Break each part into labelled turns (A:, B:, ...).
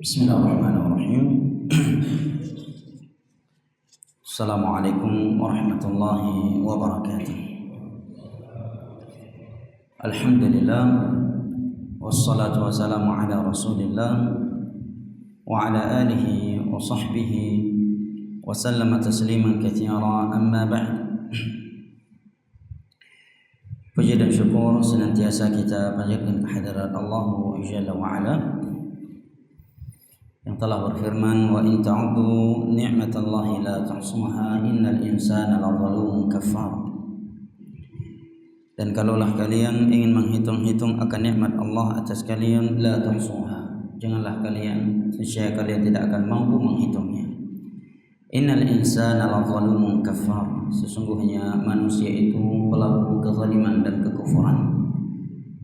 A: Bismillahirrahmanirrahim. Assalamualaikum warahmatullahi wabarakatuh. Alhamdulillah, wassalatu wassalamu ala rasulillah wa ala alihi wa sahbihi wa sallama tasliman katsira, amma ba'd. Puji dan syukur senantiasa kita panjatkan kehadirat Allah Jalla wa Ala yang telah berfirman, wa in ta'uddu ni'matallahi la tuhsuha innal insana lazalumun kafar. Dan kalaulah kalian ingin menghitung-hitung akan nikmat Allah atas kalian, la tuhsuha, janganlah kalian, nescaya kalian tidak akan mampu menghitungnya. Innal insana lazalumun kafar, sesungguhnya manusia itu pelaku kezaliman dan kekufuran.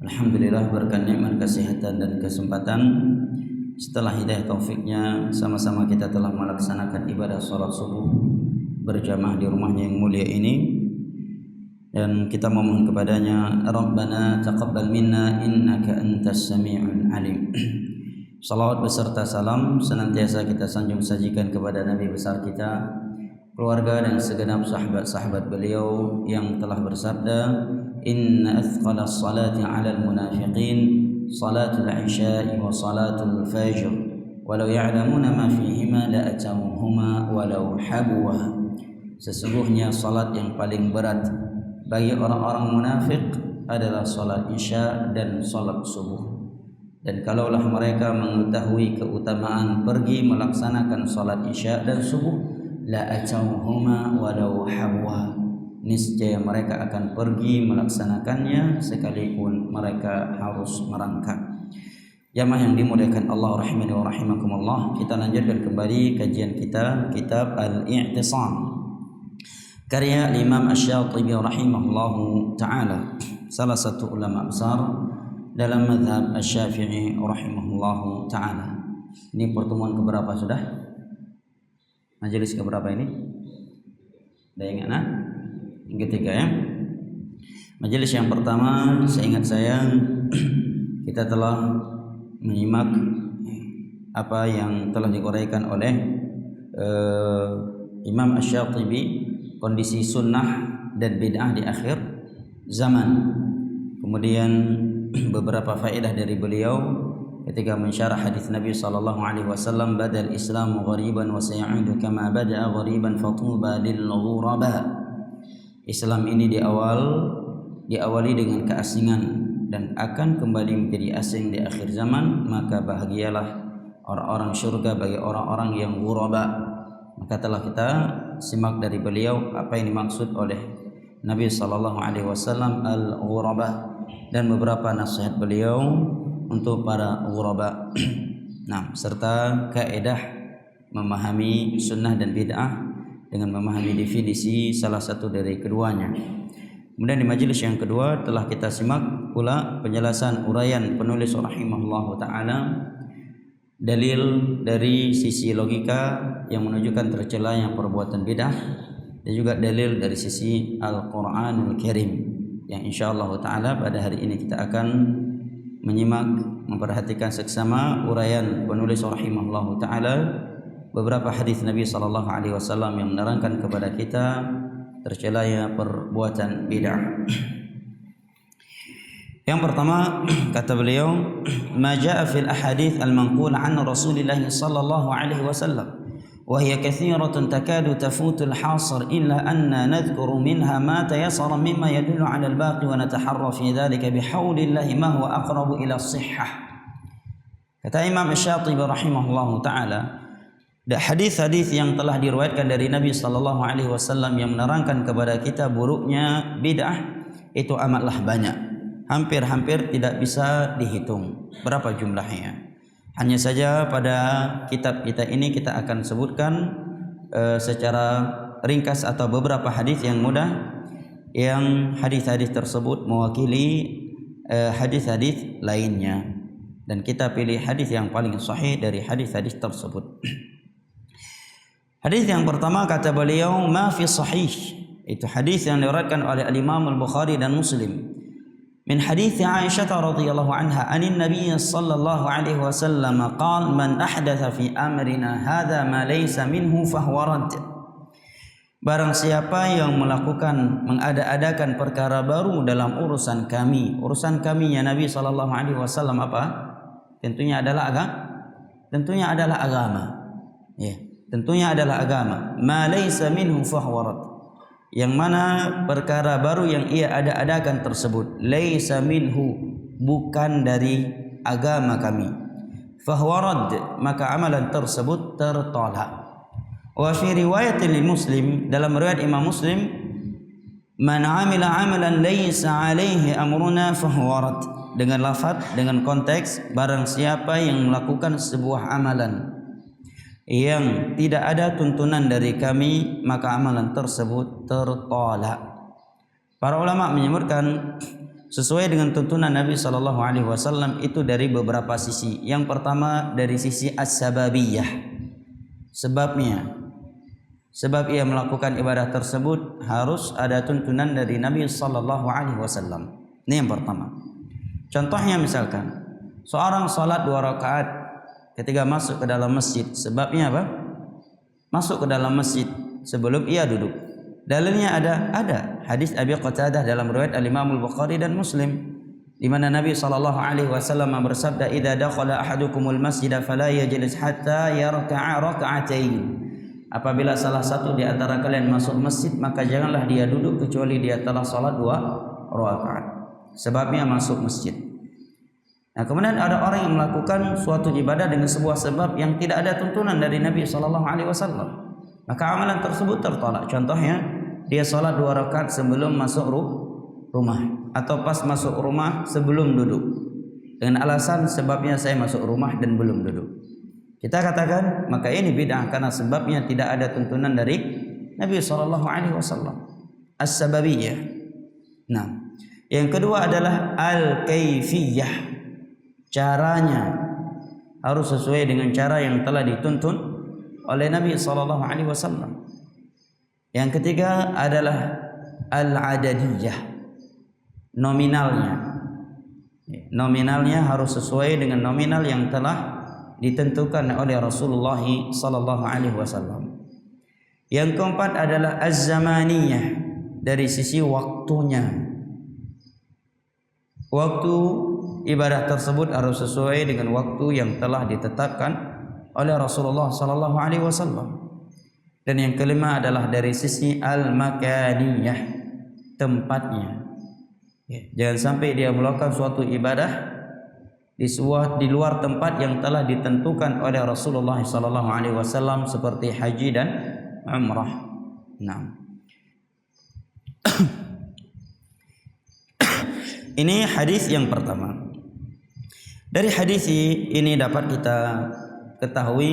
A: Alhamdulillah, berkat nikmat kesehatan dan kesempatan, setelah hidayah taufiknya, sama-sama kita telah melaksanakan ibadah salat subuh berjamaah di rumahnya yang mulia ini, dan kita memohon kepadanya, Rabbana taqabbal minna innaka antas sami'ul alim. Salawat beserta salam senantiasa kita sanjung sajikan kepada Nabi besar kita, keluarga dan segenap sahabat-sahabat beliau yang telah bersabda, inna athqalas salati 'alal munafiqin salatul isya'i wa salatul fajr walau ya'lamuna ma fihima la atawhuma walau habwa. Sesungguhnya salat yang paling berat bagi orang-orang munafik adalah salat isya dan salat subuh. Dan kalaulah mereka mengetahui keutamaan pergi melaksanakan salat isya dan subuh, la atawhuma walau habwa, niscaya mereka akan pergi melaksanakannya sekalipun mereka harus merangkak. Jamaah yang dimuliakan Allah rahimani wa rahimakumullah, kita lanjutkan kembali kajian kita kitab Al-I'tisam karya Imam Asy-Syatibi rahimahullahu taala, salah satu ulama besar dalam mazhab Asy-Syafi'i rahimahullahu taala. Ini pertemuan keberapa sudah? Majelis keberapa ini? Ada ingat nah? Yang ketiga ya. Majelis yang pertama, seingat saya kita telah menyimak apa yang telah diuraikan oleh Imam Asy-Syatibi, kondisi sunnah dan bid'ah di akhir zaman. Kemudian beberapa faedah dari beliau ketika mensyarah hadis Nabi sallallahu alaihi wasallam, badal Islamu ghariban wa sayaudu kama bada'a ghariban fatuba lil ghuraba. Islam ini diawali dengan keasingan dan akan kembali menjadi asing di akhir zaman, maka bahagialah orang-orang syurga bagi orang-orang yang ghuraba. Maka telah kita simak dari beliau apa yang dimaksud oleh Nabi sallallahu alaihi wasallam al-ghuraba dan beberapa nasihat beliau untuk para ghuraba. Nah, serta kaidah memahami sunnah dan bid'ah dengan memahami definisi salah satu dari keduanya. Kemudian di majelis yang kedua telah kita simak pula penjelasan uraian penulis rahimahullahu taala dalil dari sisi logika yang menunjukkan tercelanya perbuatan bid'ah, dan juga dalil dari sisi Al-Qur'anul Karim yang insyaallah taala pada hari ini kita akan menyimak, memperhatikan seksama uraian penulis rahimahullahu taala beberapa hadis Nabi sallallahu alaihi wasallam yang menerangkan kepada kita tercelanya perbuatan bid'ah. Yang pertama, kata beliau, ma jaa fil ahadits al-manqul an Rasulillah sallallahu alaihi wasallam wa hiya katsiratun takadu tafutu al-hasr illa anna nadhkuru minha ma tayassara mimma yadullu ala al-baqi wa nataharra fi dhalika bihaulillah ma huwa aqrabu ila as-sihhah. Kata Imam Asy-Syatibi rahimahullahu taala, hadis-hadis yang telah diriwayatkan dari Nabi sallallahu alaihi wasallam yang menerangkan kepada kita buruknya bid'ah itu amatlah banyak. Hampir-hampir tidak bisa dihitung berapa jumlahnya. Hanya saja pada kitab kita ini kita akan sebutkan secara ringkas atau beberapa hadis yang mudah, yang hadis-hadis tersebut mewakili hadis-hadis lainnya, dan kita pilih hadis yang paling sahih dari hadis-hadis tersebut. Hadis yang pertama kata beliau, ma fi sahih, itu hadis yang diriwayatkan oleh Al-Imam Al-Bukhari dan Muslim min hadits Aisyah radhiyallahu anha anin Nabi sallallahu alaihi wasallam qala man ahdatha fi amrina hadha ma laysa minhu fahuwa rad. Barang siapa yang melakukan mengada-adakan perkara baru dalam urusan kaminya Nabi sallallahu alaihi wasallam apa? Tentunya adalah agama. Ya, tentunya adalah agama. Ma laysa minhu fahuwa rad. Yang mana perkara baru yang ia ada-adakan tersebut laysa minhu, bukan dari agama kami, fahuwa rad, maka amalan tersebut tertolak. Wa fi riwayat Muslim, dalam riwayat Imam Muslim, man amila amalan laysa alaihi amruna fahuwa rad, dengan lafaz, dengan konteks, barang siapa yang melakukan sebuah amalan yang tidak ada tuntunan dari kami, maka amalan tersebut tertolak. Para ulama menyebutkan sesuai dengan tuntunan Nabi sallallahu alaihi wasallam itu dari beberapa sisi. Yang pertama dari sisi as-sababiyah, sebabnya. Sebab ia melakukan ibadah tersebut harus ada tuntunan dari Nabi sallallahu alaihi wasallam. Ini yang pertama. Contohnya misalkan seorang salat 2 rakaat ketika masuk ke dalam masjid, sebabnya apa? Masuk ke dalam masjid sebelum ia duduk. Dalilnya ada hadis Abi Qatadah dalam riwayat Al-Imam Al-Bukhari dan Muslim, di mana Nabi sallallahu alaihi wasallam bersabda, "Idza dakhala ahadukumul masjid fala yajlis hatta yarka'a rak'atain." Apabila salah satu di antara kalian masuk masjid, maka janganlah dia duduk kecuali dia telah salat 2 rakaat. Sebabnya masuk masjid. Nah, kemudian ada orang yang melakukan suatu ibadah dengan sebuah sebab yang tidak ada tuntunan dari Nabi sallallahu alaihi wasallam, maka amalan tersebut tertolak. Contohnya, dia salat 2 rakaat sebelum masuk rumah, atau pas masuk rumah sebelum duduk, dengan alasan sebabnya saya masuk rumah dan belum duduk. Kita katakan maka ini bid'ah karena sebabnya tidak ada tuntunan dari Nabi sallallahu alaihi wasallam. As-sababiyah. Nah, yang kedua adalah al-kaifiyah. Caranya harus sesuai dengan cara yang telah dituntun oleh Nabi sallallahu alaihi wasallam. Yang ketiga adalah al-adadiyah. Nominalnya. Nominalnya harus sesuai dengan nominal yang telah ditentukan oleh Rasulullah sallallahu alaihi wasallam. Yang keempat adalah az-zamaniyah, dari sisi waktunya. Waktu ibadah tersebut harus sesuai dengan waktu yang telah ditetapkan oleh Rasulullah sallallahu alaihi wasallam. Dan yang kelima adalah dari sisi al-makaniyah, tempatnya. Jangan sampai dia melakukan suatu ibadah di luar tempat yang telah ditentukan oleh Rasulullah sallallahu alaihi wasallam seperti haji dan umrah. Nah. Ini hadis yang pertama. Dari hadis ini dapat kita ketahui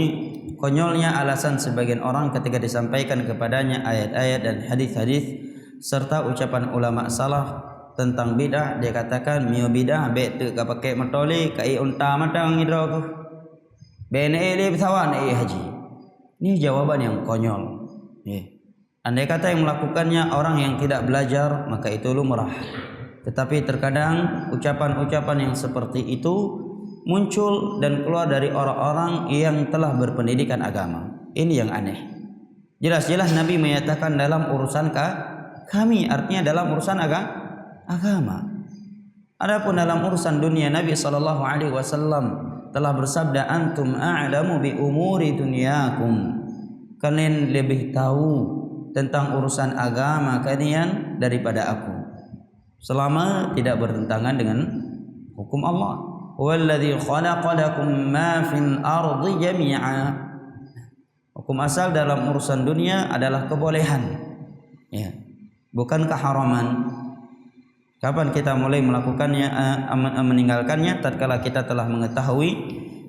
A: konyolnya alasan sebagian orang ketika disampaikan kepadanya ayat-ayat dan hadis-hadis serta ucapan ulama salaf tentang bid'ah. Dia katakan mio bid'ah be tu ka pakai matoli kai unta matang idro ko bene le pesawat haji. Ini jawaban yang konyol. Andai kata yang melakukannya orang yang tidak belajar, maka itu lumrah. Tetapi terkadang ucapan-ucapan yang seperti itu muncul dan keluar dari orang-orang yang telah berpendidikan agama. Ini yang aneh. Jelas-jelas Nabi menyatakan dalam urusan kami, artinya dalam urusan agama. Adapun dalam urusan dunia, Nabi sallallahu alaihi wasallam telah bersabda, "Antum a'lamu bi umuri dunyakum." Kalian lebih tahu tentang urusan agama kalian daripada aku, selama tidak bertentangan dengan hukum Allah. Walladzi khalaqa lakum ma fil ardi jami'a. Hukum asal dalam urusan dunia adalah kebolehan, ya, bukan keharaman. Kapan kita mulai melakukannya, meninggalkannya? Tatkala kita telah mengetahui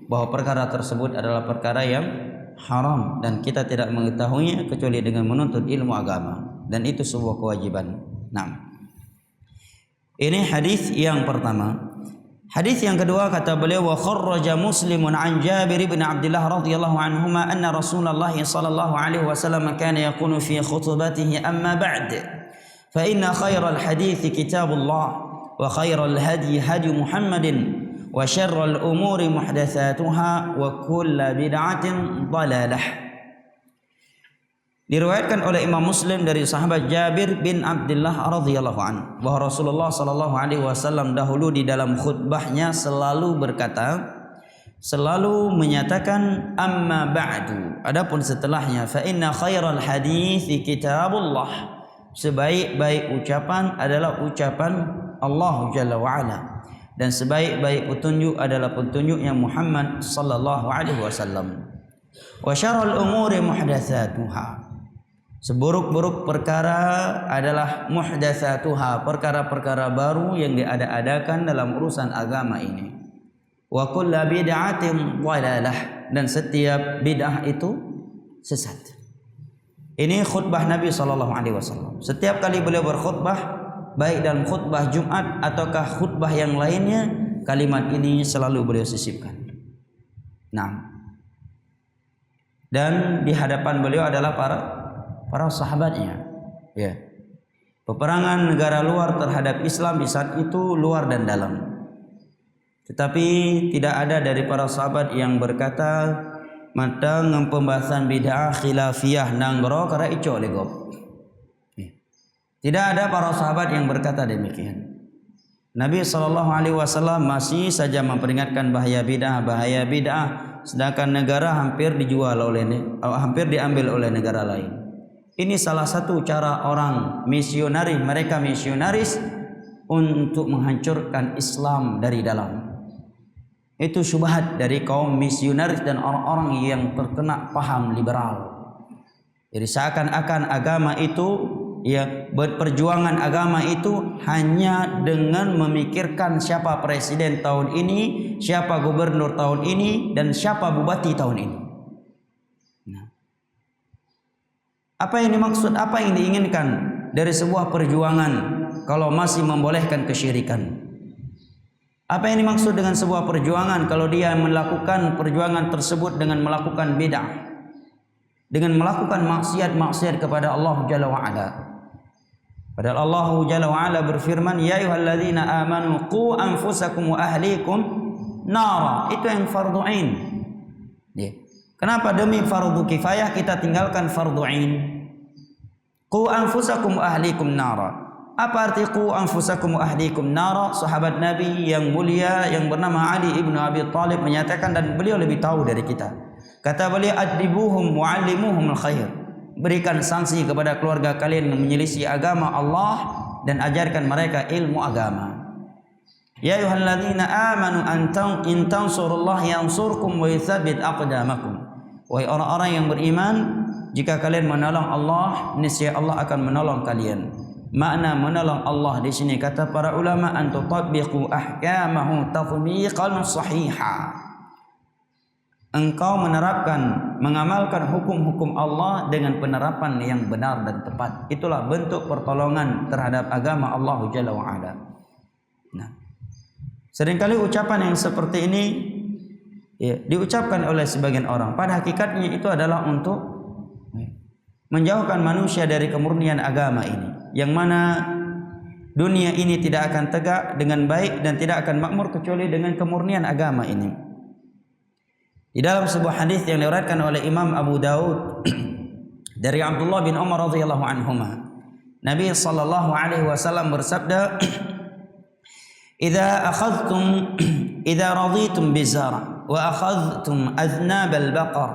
A: bahwa perkara tersebut adalah perkara yang haram dan kita tidak mengetahuinya kecuali dengan menuntut ilmu agama, dan itu sebuah kewajiban. Nah, ini hadis yang pertama. Hadis yang kedua kata beliau, wa kharraja Muslimun an Jabir bin Abdullah radhiyallahu anhuma anna Rasulullah sallallahu alaihi wasallam kana yaqulu fi khutbatihi amma ba'd fa inna khairal hadits kitabullah wa khairal hadi hadi Muhammadin wa syarrul umuri muhdatsatuha wa kullu bid'atin dhalalah. Diriwayatkan oleh Imam Muslim dari sahabat Jabir bin Abdullah radhiyallahu anhu bahwa Rasulullah sallallahu alaihi wasallam dahulu di dalam khutbahnya selalu berkata, selalu menyatakan amma ba'du, adapun setelahnya fa inna khairal hadits kitabullah, sebaik-baik ucapan adalah ucapan Allah Jalla wa Ala, dan sebaik-baik petunjuk adalah petunjuknya Muhammad sallallahu alaihi wasallam. Wa syarrul umuri muhdatsatuha, seburuk-buruk perkara adalah muhdatsatuha, perkara-perkara baru yang diada-adakan dalam urusan agama ini. Wa kullu bid'atin dhalalah, dan setiap bid'ah itu sesat. Ini khutbah Nabi sallallahu alaihi wasallam. Setiap kali beliau berkhutbah, baik dalam khutbah Jumat ataukah khutbah yang lainnya, kalimat ini selalu beliau sisipkan. Nah, dan di hadapan beliau adalah para sahabatnya. Ya. Peperangan negara luar terhadap Islam di saat itu luar dan dalam. Tetapi tidak ada dari para sahabat yang berkata matang pembahasan bid'ah khilafiyah nanggro kara ico legop. Tidak ada para sahabat yang berkata demikian. Nabi SAW masih saja memperingatkan bahaya bid'ah, sedangkan negara hampir diambil oleh negara lain. Ini salah satu cara orang misionaris, mereka misionaris untuk menghancurkan Islam dari dalam. Itu syubhat dari kaum misionaris dan orang-orang yang terkena paham liberal. Jadi seakan-akan agama itu, ya, perjuangan agama itu hanya dengan memikirkan siapa presiden tahun ini, siapa gubernur tahun ini, dan siapa bupati tahun ini. Nah, apa yang dimaksud, apa yang diinginkan dari sebuah perjuangan kalau masih membolehkan kesyirikan? Apa yang dimaksud dengan sebuah perjuangan kalau dia melakukan perjuangan tersebut dengan melakukan bid'ah, dengan melakukan maksiat-maksiat kepada Allah Jalla wa Ala? Padahal Allah Jalla wa Ala berfirman, ya ayyuhalladzina amanu qu anfusakum wa ahlikum nara. Itu yang fardu ain. Kenapa demi fardu kifayah kita tinggalkan fardu ain? Qu anfusakum wa ahlikum nara. Apa arti qu anfusakum wa ahlikum nara? Sahabat Nabi yang mulia yang bernama Ali ibnu Abi Thalib menyatakan, dan beliau lebih tahu dari kita. Kata beliau, adibuhum wa'allimuhum al-khair. Berikan sanksi kepada keluarga kalian yang menyelisih agama Allah dan ajarkan mereka ilmu agama. Ya ayyuhalladzina amanu in tansurullaha yansurkum wa yutsabbit aqdamakum. Wahai orang-orang yang beriman, jika kalian menolong Allah, niscaya Allah akan menolong kalian. Makna menolong Allah di sini kata para ulama, an tutabbiqu ahkamahu tatbiqan sahiha. Engkau menerapkan, mengamalkan hukum-hukum Allah dengan penerapan yang benar dan tepat. Itulah bentuk pertolongan terhadap agama Allah Jalla wa Ala. Nah, seringkali ucapan yang seperti ini, ya, diucapkan oleh sebagian orang. Pada hakikatnya itu adalah untuk menjauhkan manusia dari kemurnian agama ini, yang mana dunia ini tidak akan tegak dengan baik dan tidak akan makmur kecuali dengan kemurnian agama ini. Di dalam sebuah hadis yang diriwayatkan oleh Imam Abu Daud dari Abdullah bin Umar radhiyallahu anhuma, Nabi sallallahu alaihi wasallam bersabda, idza raditum bizara wa akhadhtum aznab al-baqar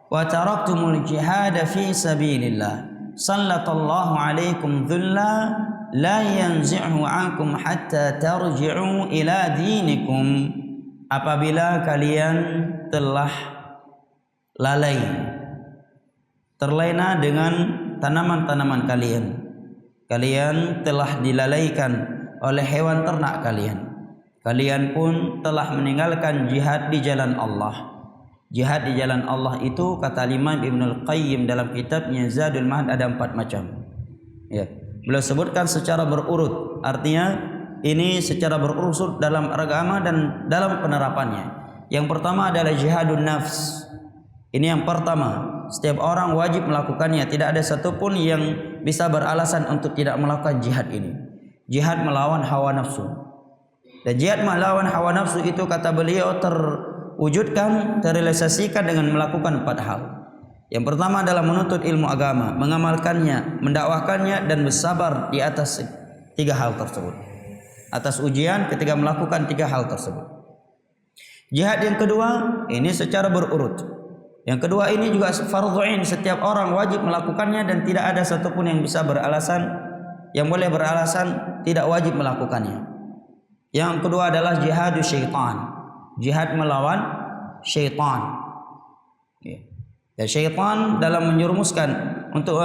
A: wa taraktumul jihad fi sabilillah sallallahu alaikum dhulla la yanzi'u ankum hatta tarji'u ila dinikum. Apabila kalian telah lalai, terlena dengan tanaman-tanaman kalian, kalian telah dilalaikan oleh hewan ternak kalian, kalian pun telah meninggalkan jihad di jalan Allah. Jihad di jalan Allah itu, kata Imam Ibnul Qayyim dalam kitabnya Zadul Ma'ad, ada 4 macam. Ya, beliau sebutkan secara berurut, artinya ini secara berurut dalam agama dan dalam penerapannya. Yang pertama adalah jihadun nafs. Ini yang pertama, setiap orang wajib melakukannya. Tidak ada satupun yang bisa beralasan untuk tidak melakukan jihad ini. jihad melawan hawa nafsu. Dan jihad melawan hawa nafsu itu kata beliau terwujudkan, terrealisasikan dengan melakukan 4 hal. Yang pertama adalah menuntut ilmu agama, mengamalkannya, mendakwahkannya, dan bersabar di atas 3 hal tersebut. Atas ujian ketika melakukan 3 hal tersebut. Jihad yang kedua ini secara berurut. Yang kedua ini juga fardhu ain, setiap orang wajib melakukannya dan tidak ada satupun yang bisa beralasan, yang boleh beralasan tidak wajib melakukannya. Yang kedua adalah jihadu syaitan, jihad melawan syaitan. Dan syaitan dalam menyerumuskan untuk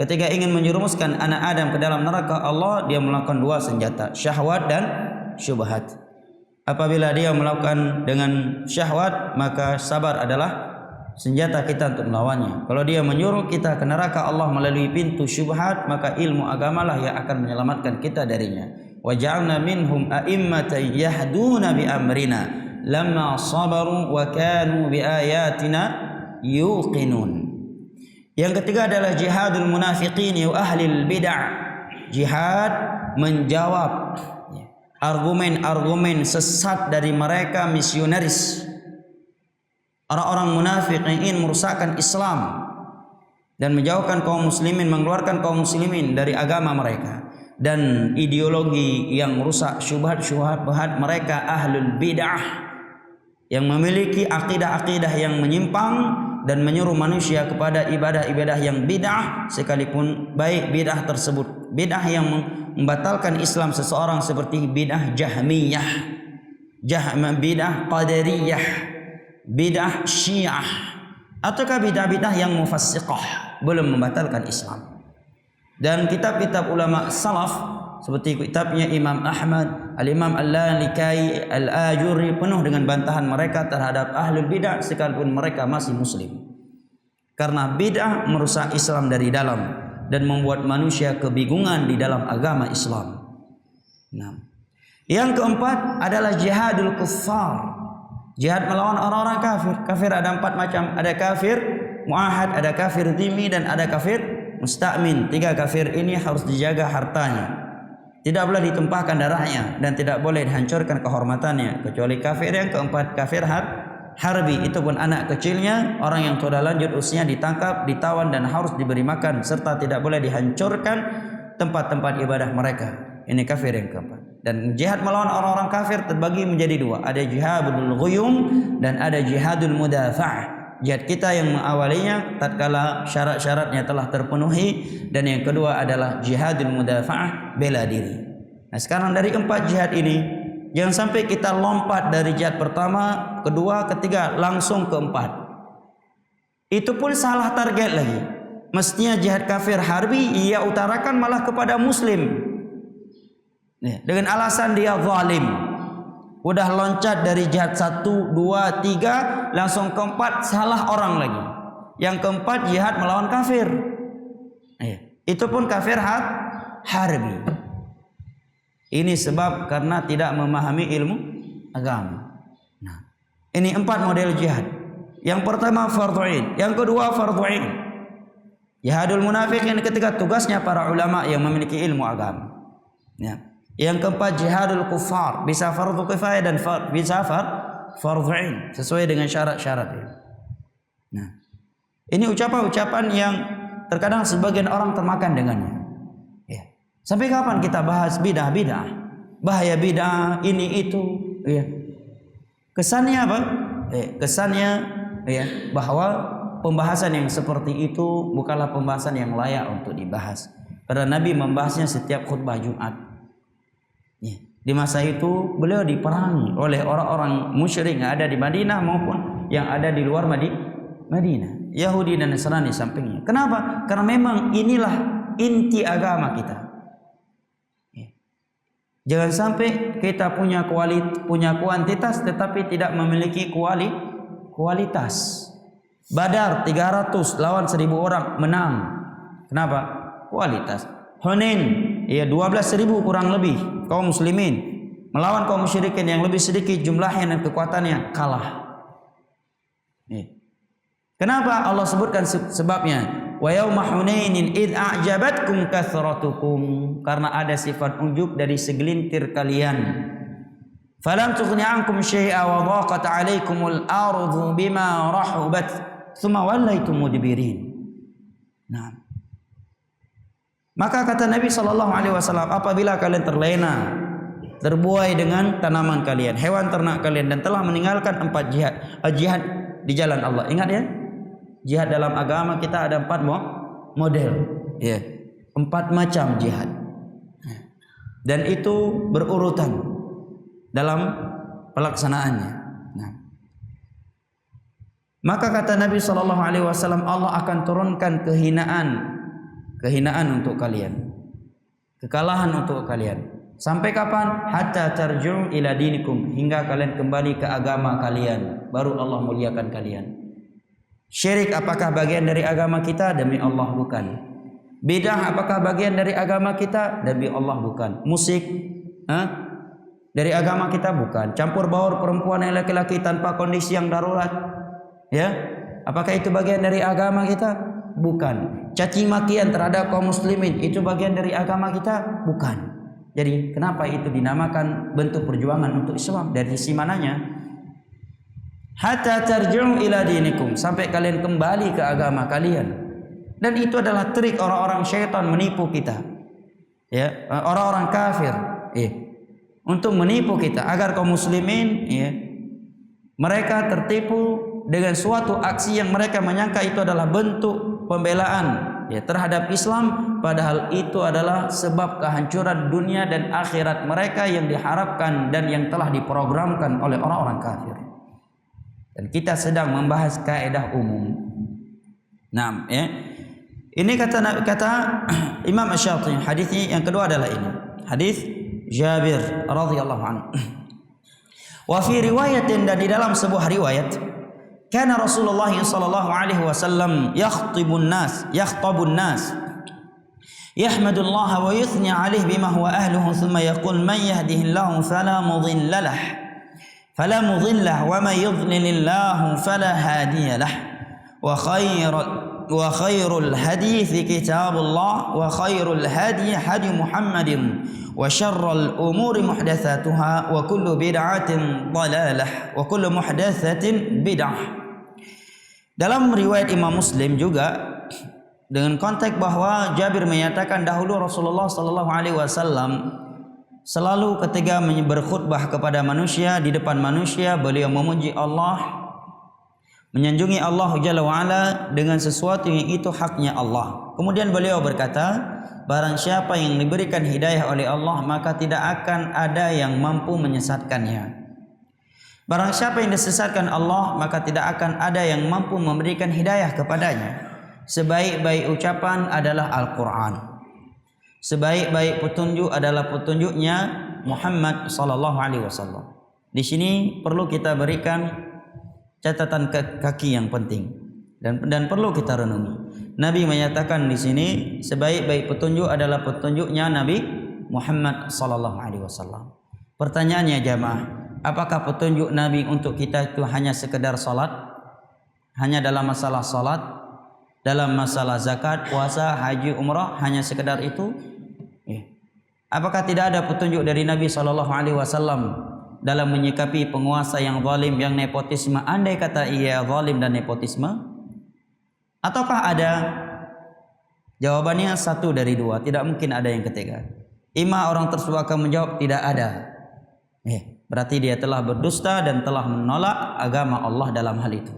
A: ketika ingin menyerumuskan anak Adam ke dalam neraka Allah, dia melakukan 2 senjata, syahwat dan syubhat. Apabila dia melakukan dengan syahwat, maka sabar adalah senjata kita untuk melawannya. Kalau dia menyuruh kita ke neraka Allah melalui pintu syubhat, maka ilmu agamalah yang akan menyelamatkan kita darinya. Wa ja'alna minhum a'immatan yahduna bi amrina lamma sabaru wa kanu bi ayatina yuqinun. Yang ketiga adalah jihadul munafiqin wa ahlil bid'ah. Jihad menjawab argumen-argumen sesat dari mereka misionaris, orang-orang munafik yang ingin merusakkan Islam dan menjauhkan kaum muslimin, mengeluarkan kaum muslimin dari agama mereka, dan ideologi yang merusak syubhat-syubhat mereka ahlul bid'ah yang memiliki akidah-akidah yang menyimpang dan menyuruh manusia kepada ibadah-ibadah yang bid'ah, sekalipun baik bid'ah tersebut bid'ah yang membatalkan Islam seseorang seperti bid'ah Jahmiyah, bid'ah Qadariyah, bid'ah Syiah, ataukah bid'ah-bid'ah yang mufassiqah, belum membatalkan Islam. Dan kitab-kitab ulama salaf seperti kitabnya Imam Ahmad, Al-Imam Al-Lalikai, Al-Ajuri penuh dengan bantahan mereka terhadap ahlul bid'ah sekalipun mereka masih muslim. Karena bid'ah merusak Islam dari dalam dan membuat manusia kebingungan di dalam agama Islam. Nah, yang keempat adalah jihadul kuffar, jihad melawan orang-orang kafir. Kafir ada 4 macam, ada kafir muahad, ada kafir dhimmi, dan ada kafir musta'min. 3 kafir ini harus dijaga hartanya, tidak boleh ditumpahkan darahnya, dan tidak boleh dihancurkan kehormatannya. Kecuali kafir yang keempat, kafir harbi, itu pun anak kecilnya, orang yang sudah lanjut usia ditangkap, ditawan, dan harus diberi makan, serta tidak boleh dihancurkan tempat-tempat ibadah mereka. Ini kafir yang keempat. Dan jihad melawan orang-orang kafir terbagi menjadi 2, ada jihadul ghuyum dan ada jihadul mudafa'ah. Jihad kita yang mengawalinya tatkala syarat-syaratnya telah terpenuhi, dan yang kedua adalah jihadul mudafa'ah, bela diri. Nah, sekarang dari 4 jihad ini jangan sampai kita lompat dari jihad pertama, kedua, ketiga langsung ke 4. Itu pun salah target lagi. Mestinya jihad kafir harbi ia utarakan malah kepada muslim, dengan alasan dia zalim. Udah loncat dari jihad 1, 2, 3 langsung ke 4, salah orang lagi. Yang keempat jihad melawan kafir. Itu pun kafir harbi. Ini sebab karena tidak memahami ilmu agama. Nah, ini 4 model jihad. Yang pertama fardhu ain, yang kedua fardhu ain. Jihadul munafiqin ketika tugasnya para ulama yang memiliki ilmu agama. Ya. Yang keempat jihadul kuffar, bisa fardhu kifayah dan bisa fardhu ain sesuai dengan syarat-syaratnya. Nah, ini ucapan-ucapan yang terkadang sebagian orang termakan dengannya. Ya. Sampai kapan kita bahas bid'ah, bahaya bid'ah, ini itu, ya. Kesannya apa? Kesannya ya bahwa pembahasan yang seperti itu bukanlah pembahasan yang layak untuk dibahas. Karena Nabi membahasnya setiap khutbah Jumat. Ya. Di masa itu beliau diperangi oleh orang-orang musyrik yang ada di Madinah maupun yang ada di luar Madinah, Yahudi dan Nasrani sampingnya. Kenapa? Karena memang inilah inti agama kita. Ya. Jangan sampai kita punya kuantitas tetapi tidak memiliki kualitas. Badar 300 lawan 1000 orang menang. Kenapa? Kualitas. Hunain ya 12.000 kurang lebih kaum muslimin melawan kaum musyrikin yang lebih sedikit jumlahnya dan kekuatannya, kalah. Kenapa Allah sebutkan sebabnya? Wa yauma Hunainin id a'jabatkum kathratukum, karena ada sifat ujub dari segelintir kalian. Falam tughni ankum syai'a wa dhaqat 'alaikumul ardu bima rahubat thumma wallaitum mudbirin. Nah, maka kata Nabi SAW, apabila kalian terlena, terbuai dengan tanaman kalian, hewan ternak kalian, dan telah meninggalkan 4 jihad, jihad di jalan Allah. Ingat ya, jihad dalam agama kita ada 4 model, ya, 4 macam jihad, dan itu berurutan dalam pelaksanaannya. Nah, maka kata Nabi SAW, Allah akan turunkan kehinaan untuk kalian, kekalahan untuk kalian. Sampai kapan? Hatta tarji'u ila dinikum, hingga kalian kembali ke agama kalian, baru Allah muliakan kalian. Syirik apakah bagian dari agama kita? Demi Allah bukan. Bidah apakah bagian dari agama kita? Demi Allah bukan. Musik dari agama kita? Bukan. Campur baur perempuan dan laki-laki tanpa kondisi yang darurat, ya, apakah itu bagian dari agama kita? Bukan. Caci makian terhadap kaum muslimin, itu bagian dari agama kita? Bukan. Jadi kenapa itu dinamakan bentuk perjuangan untuk Islam? Dari sisi mananya? Hatta tarji'u ila dinikum, sampai kalian kembali ke agama kalian. Dan itu adalah trik orang-orang syaitan menipu kita, ya, orang-orang kafir, untuk menipu kita agar kaum muslimin, ya, mereka tertipu dengan suatu aksi yang mereka menyangka itu adalah bentuk pembelaan, ya, terhadap Islam, padahal itu adalah sebab kehancuran dunia dan akhirat mereka yang diharapkan dan yang telah diprogramkan oleh orang-orang kafir. Dan kita sedang membahas kaidah umum. Nah, ya, ini kata Imam Asy-Syafi'i, hadisnya yang kedua adalah ini, hadis Jabir radhiyallahu anhu. Wa fi riwayatin, dan di dalam sebuah riwayat, kana Rasulullah sallallahu alaihi wasallam yakhthabun nas yahmadullah wa yuthni alaihi bima huwa ahluhu thumma yaqul man yahdihillahu fala mudilla wa man yudlilillahu fala hadiyalah wa khairul hadithi kitabullah wa khairul hadi hadi Muhammadin wa syarrul umuri muhdatsatuha wa kullu bid'atin dhalalah wa kullu muhdatsatin bid'ah. Dalam riwayat Imam Muslim juga dengan konteks bahwa Jabir menyatakan dahulu Rasulullah sallallahu alaihi wasallam selalu ketika berkhutbah kepada manusia, di depan manusia, beliau memuji Allah, menyanjungi Allah Jalla wa'ala dengan sesuatu yang itu haknya Allah. Kemudian beliau berkata, barang siapa yang diberikan hidayah oleh Allah, maka tidak akan ada yang mampu menyesatkannya. Barang siapa yang disesatkan Allah, maka tidak akan ada yang mampu memberikan hidayah kepadanya. Sebaik-baik ucapan adalah Al-Quran, sebaik-baik petunjuk adalah petunjuknya Muhammad sallallahu alaihi wasallam. Di sini perlu kita berikan catatan kaki yang penting dan perlu kita renungi. Nabi menyatakan di sini sebaik-baik petunjuk adalah petunjuknya Nabi Muhammad sallallahu alaihi wasallam. Pertanyaannya jamaah, apakah petunjuk Nabi untuk kita itu hanya sekedar salat? Hanya dalam masalah salat? Dalam masalah zakat, puasa, haji, umrah, hanya sekedar itu? Apakah tidak ada petunjuk dari Nabi SAW dalam menyikapi penguasa yang zalim, yang nepotisme, andai kata ia zalim dan nepotisme? Ataukah ada? Jawabannya satu dari dua, tidak mungkin ada yang ketiga. Ima orang tersebut akan menjawab tidak ada, berarti dia telah berdusta dan telah menolak agama Allah dalam hal itu.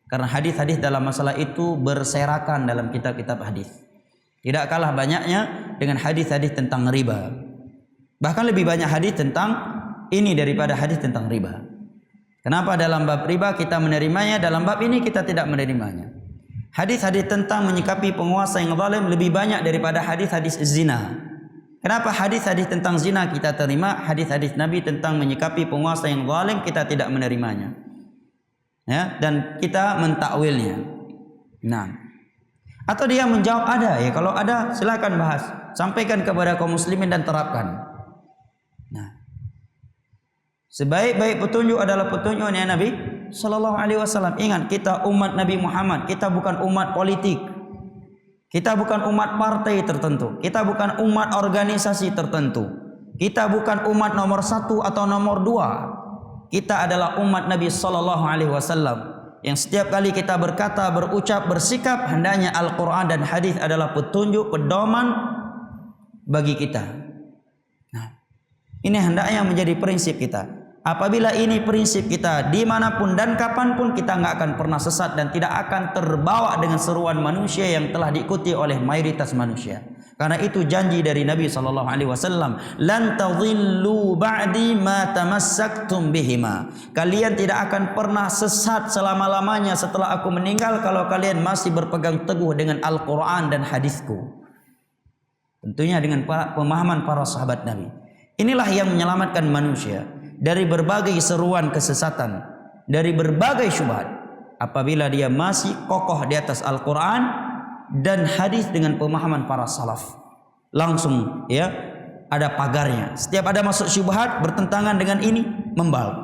A: Karena hadis-hadis dalam masalah itu berserakan dalam kitab-kitab hadis. Tidak kalah banyaknya dengan hadis-hadis tentang riba. Bahkan lebih banyak hadis tentang ini daripada hadis tentang riba. Kenapa dalam bab riba kita menerimanya, dalam bab ini kita tidak menerimanya? Hadis-hadis tentang menyikapi penguasa yang zalim lebih banyak daripada hadis-hadis zina. Kenapa hadis-hadis tentang zina kita terima, hadis-hadis Nabi tentang menyikapi penguasa yang zalim kita tidak menerimanya? Ya, dan kita mentakwilnya. Nah, atau dia menjawab ada, ya kalau ada silakan bahas, sampaikan kepada kaum muslimin dan terapkan. Nah, sebaik-baik petunjuk adalah petunjuknya Nabi sallallahu alaihi wasallam. Ingat, kita umat Nabi Muhammad, kita bukan umat politik. Kita bukan umat partai tertentu. Kita bukan umat organisasi tertentu. Kita bukan umat nomor 1 atau nomor 2. Kita adalah umat Nabi sallallahu alaihi wasallam yang setiap kali kita berkata, berucap, bersikap, hendaknya Al-Quran dan hadis adalah petunjuk, pedoman bagi kita. Nah, ini hendaknya menjadi prinsip kita. Apabila ini prinsip kita, dimanapun dan kapanpun kita enggak akan pernah sesat dan tidak akan terbawa dengan seruan manusia yang telah diikuti oleh mayoritas manusia. Karena itu janji dari Nabi SAW, lan tadhillu ba'di ma tamassaktum bihima. Kalian tidak akan pernah sesat selama-lamanya setelah aku meninggal kalau kalian masih berpegang teguh dengan Al-Quran dan hadisku. Tentunya dengan pemahaman para sahabat Nabi. Inilah yang menyelamatkan manusia dari berbagai seruan kesesatan, dari berbagai syubhat. Apabila dia masih kokoh di atas Al-Quran dan hadis dengan pemahaman para salaf, langsung ya ada pagarnya. Setiap ada masuk syubhat bertentangan dengan ini, membal.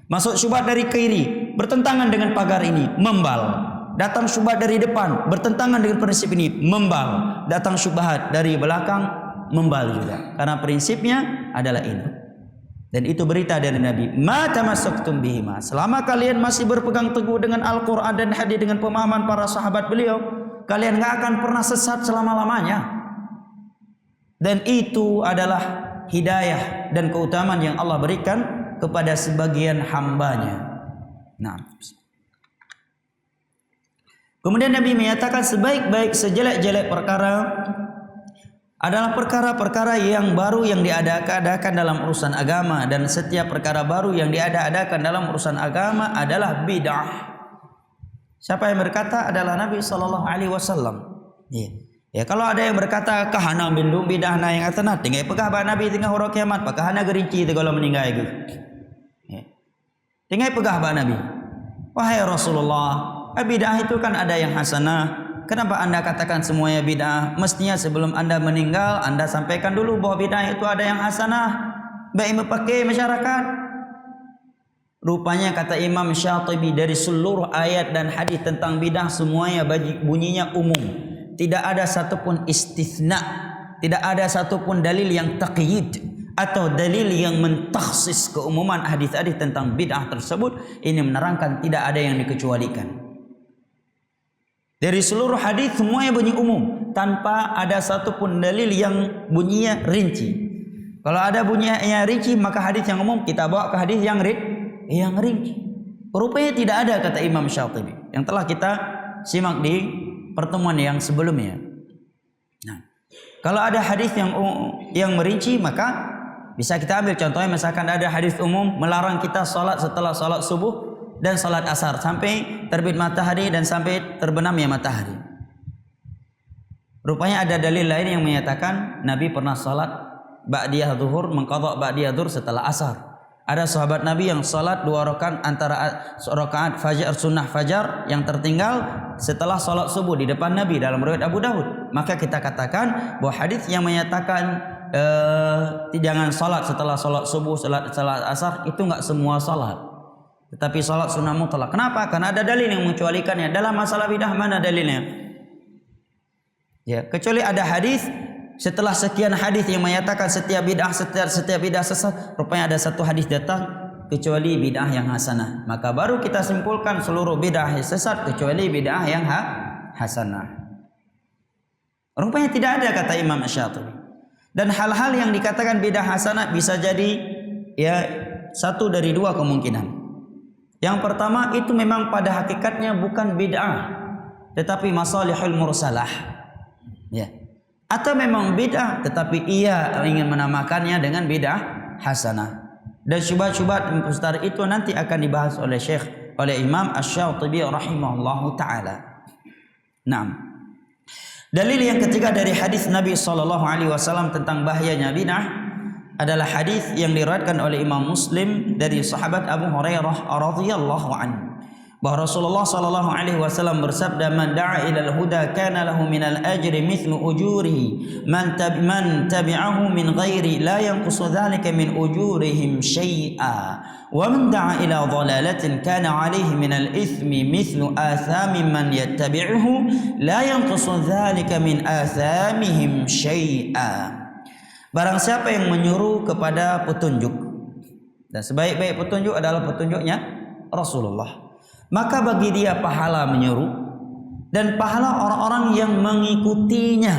A: Masuk syubhat dari kiri bertentangan dengan pagar ini, membal. Datang syubhat dari depan bertentangan dengan prinsip ini, membal. Datang syubhat dari belakang, membal juga. Karena prinsipnya adalah ini. Dan itu berita dari Nabi, ma tamassaktum bihima. Selama kalian masih berpegang teguh dengan Al-Quran dan hadis dengan pemahaman para sahabat beliau, kalian enggak akan pernah sesat selama-lamanya. Dan itu adalah hidayah dan keutamaan yang Allah berikan kepada sebagian hambanya. Nah, kemudian Nabi menyatakan sebaik-baik sejelek-jelek perkara adalah perkara-perkara yang baru yang diadakan dalam urusan agama, dan setiap perkara baru yang diadakan dalam urusan agama adalah bid'ah. Siapa yang berkata? Adalah Nabi sallallahu alaihi wasallam. Ya, kalau ada yang berkata kahana bindung bid'ah na yang atana tinggal pegah ba Nabi tinggal huruf kiamat, pak kahana gerinci itu kalau meninggal itu. Ya. Tinggal pegah ba Nabi. Wahai Rasulullah, bid'ah itu kan ada yang hasanah. Kenapa anda katakan semuanya bid'ah? Mestinya sebelum anda meninggal, anda sampaikan dulu bahwa bid'ah itu ada yang hasanah, baik memakai masyarakat. Rupanya kata Imam Syatibi, dari seluruh ayat dan hadis tentang bid'ah semuanya bunyinya umum. Tidak ada satupun istithna, tidak ada satupun dalil yang taqyid atau dalil yang mentakhsis keumuman hadis-hadis tentang bid'ah tersebut. Ini menerangkan tidak ada yang dikecualikan. Dari seluruh hadis semuanya bunyi umum, tanpa ada satupun dalil yang bunyinya rinci. Kalau ada bunyinya rinci, maka hadis yang umum kita bawa ke hadis yang rinci. Rupanya tidak ada, kata Imam Syatibi, yang telah kita simak di pertemuan yang sebelumnya. Nah, kalau ada hadis yang merinci, maka bisa kita ambil contohnya, misalkan ada hadis umum melarang kita salat setelah salat subuh dan salat asar sampai terbit matahari dan sampai terbenamnya matahari. Rupanya ada dalil lain yang menyatakan Nabi pernah salat ba'diyah zuhur, mengqadha ba'diyah zuhur setelah asar. Ada sahabat Nabi yang salat 2 rakaat antara rakaat fajar sunnah fajar yang tertinggal setelah salat subuh di depan Nabi dalam riwayat Abu Dawud. Maka kita katakan bahwa hadis yang menyatakan jangan salat setelah salat subuh, salat asar, itu enggak semua salat. Tetapi salat sunnah mutlak. Kenapa? Karena ada dalil yang mengecualikannya. Dalam masalah bidah mana dalilnya? Ya, kecuali ada hadis setelah sekian hadis yang menyatakan setiap bidah sesat, rupanya ada satu hadis datang kecuali bidah yang hasanah. Maka baru kita simpulkan seluruh bidah sesat kecuali bidah yang hasanah. Rupanya tidak ada, kata Imam Syatibi. Dan hal-hal yang dikatakan bidah hasanah bisa jadi ya satu dari 2 kemungkinan. Yang pertama, itu memang pada hakikatnya bukan bid'ah, tetapi masalihul mursalah. Ya. Atau memang bid'ah, tetapi ia ingin menamakannya dengan bid'ah hasanah. Dan syubhat-syubhat besar itu nanti akan dibahas oleh Imam Asy-Syatibi rahimahullahu taala. Naam. Dalil yang ketiga dari hadis Nabi SAW tentang bahayanya bid'ah adalah hadis yang diriwayatkan oleh Imam Muslim dari sahabat Abu Hurairah radhiyallahu anhu. bahwa Rasulullah sallallahu alaihi wasallam bersabda, "Man da'a ilal huda kana lahu minal ajri mithlu ujurihi man tabi'ahu min ghairi la yanqusu dhalika min ujurihim syai'a wa man da'a ila dhalalatin kana 'alaihi minal ithmi mithlu athami man yattabi'uhu la yanqusu dhalika min athamihim syai'a." Barang siapa yang menyuruh kepada petunjuk, dan sebaik-baik petunjuk adalah petunjuknya Rasulullah, maka bagi dia pahala menyuruh dan pahala orang-orang yang mengikutinya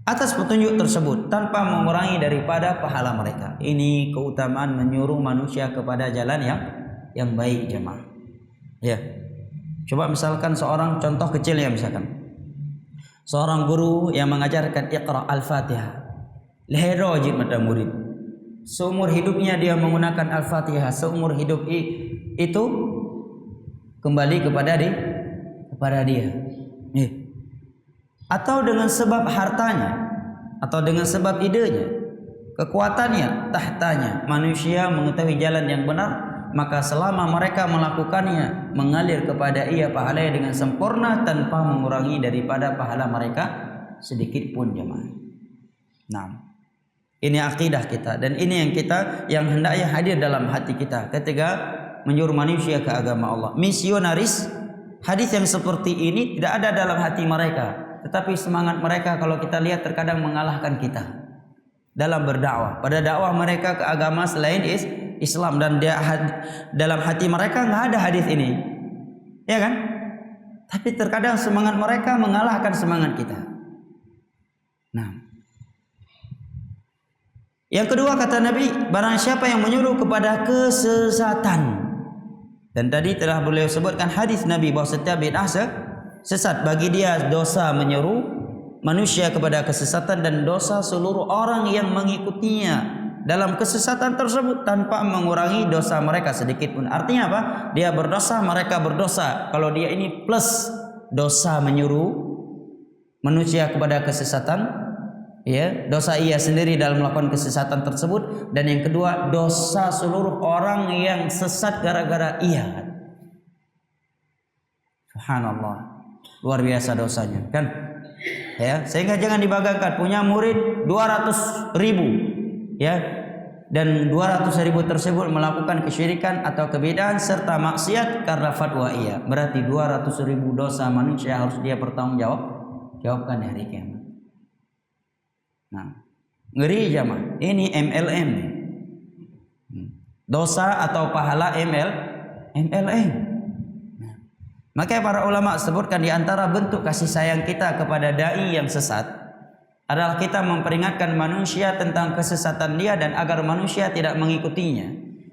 A: atas petunjuk tersebut tanpa mengurangi daripada pahala mereka. Ini keutamaan menyuruh manusia kepada jalan yang baik, jemaah. Ya. Coba misalkan seorang contoh kecil ya, misalkan seorang guru yang mengajarkan Iqra Al-Fatihah. Lehero wajib mata murid. Seumur hidupnya dia menggunakan Al-Fatihah, seumur hidup itu kembali kepada dia. Atau dengan sebab hartanya, atau dengan sebab idenya, kekuatannya, tahtanya, manusia mengetahui jalan yang benar, maka selama mereka melakukannya mengalir kepada ia pahalanya dengan sempurna tanpa mengurangi daripada pahala mereka sedikit pun, jemaah. Nah, ini akidah kita, dan ini yang hendaknya hadir dalam hati kita ketika menyuruh manusia ke agama Allah. Misionaris, hadis yang seperti ini tidak ada dalam hati mereka, tetapi semangat mereka kalau kita lihat terkadang mengalahkan kita dalam berdakwah. Pada dakwah mereka ke agama selain Islam, dan dalam hati mereka nggak ada hadis ini, ya kan? Tapi terkadang semangat mereka mengalahkan semangat kita. Nah, yang kedua kata Nabi, barang siapa yang menyuruh kepada kesesatan. Dan tadi telah beliau sebutkan hadis Nabi bahwa setiap bid'ah sesat. Bagi dia dosa menyuruh manusia kepada kesesatan dan dosa seluruh orang yang mengikutinya dalam kesesatan tersebut tanpa mengurangi dosa mereka sedikit pun. Artinya apa? Dia berdosa, mereka berdosa. Kalau dia ini plus dosa menyuruh manusia kepada kesesatan, ya, dosa ia sendiri dalam melakukan kesesatan tersebut, dan yang kedua dosa seluruh orang yang sesat gara-gara ia. Subhanallah, luar biasa dosanya, kan? Ya, sehingga jangan dibanggakan punya murid 200.000, ya, dan 200.000 tersebut melakukan kesyirikan atau kebid'ahan serta maksiat karena fatwa ia. Berarti 200.000 dosa manusia harus dia pertanggungjawabkan di hari kiamat. Nah, ngeri jamaah. Ini MLM, dosa atau pahala MLM. Nah, maka para ulama sebutkan di antara bentuk kasih sayang kita kepada dai yang sesat adalah kita memperingatkan manusia tentang kesesatan dia dan agar manusia tidak mengikutinya.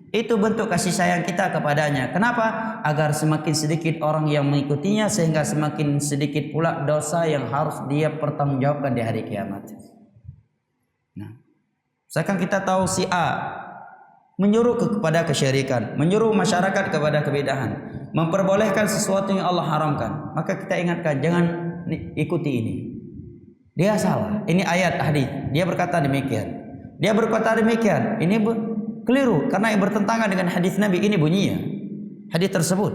A: Itu bentuk kasih sayang kita kepadanya. Kenapa? Agar semakin sedikit orang yang mengikutinya, sehingga semakin sedikit pula dosa yang harus dia pertanggungjawabkan di hari kiamat. Nah, misalkan kita tahu si A menyuruh kepada kesyirikan, menyuruh masyarakat kepada kebid'ahan, memperbolehkan sesuatu yang Allah haramkan, maka kita ingatkan jangan ikuti ini. Dia salah. Ini ayat hadis. Dia berkata demikian. Dia berkata demikian. Ini keliru karena bertentangan dengan hadis Nabi. Ini bunyinya hadis tersebut.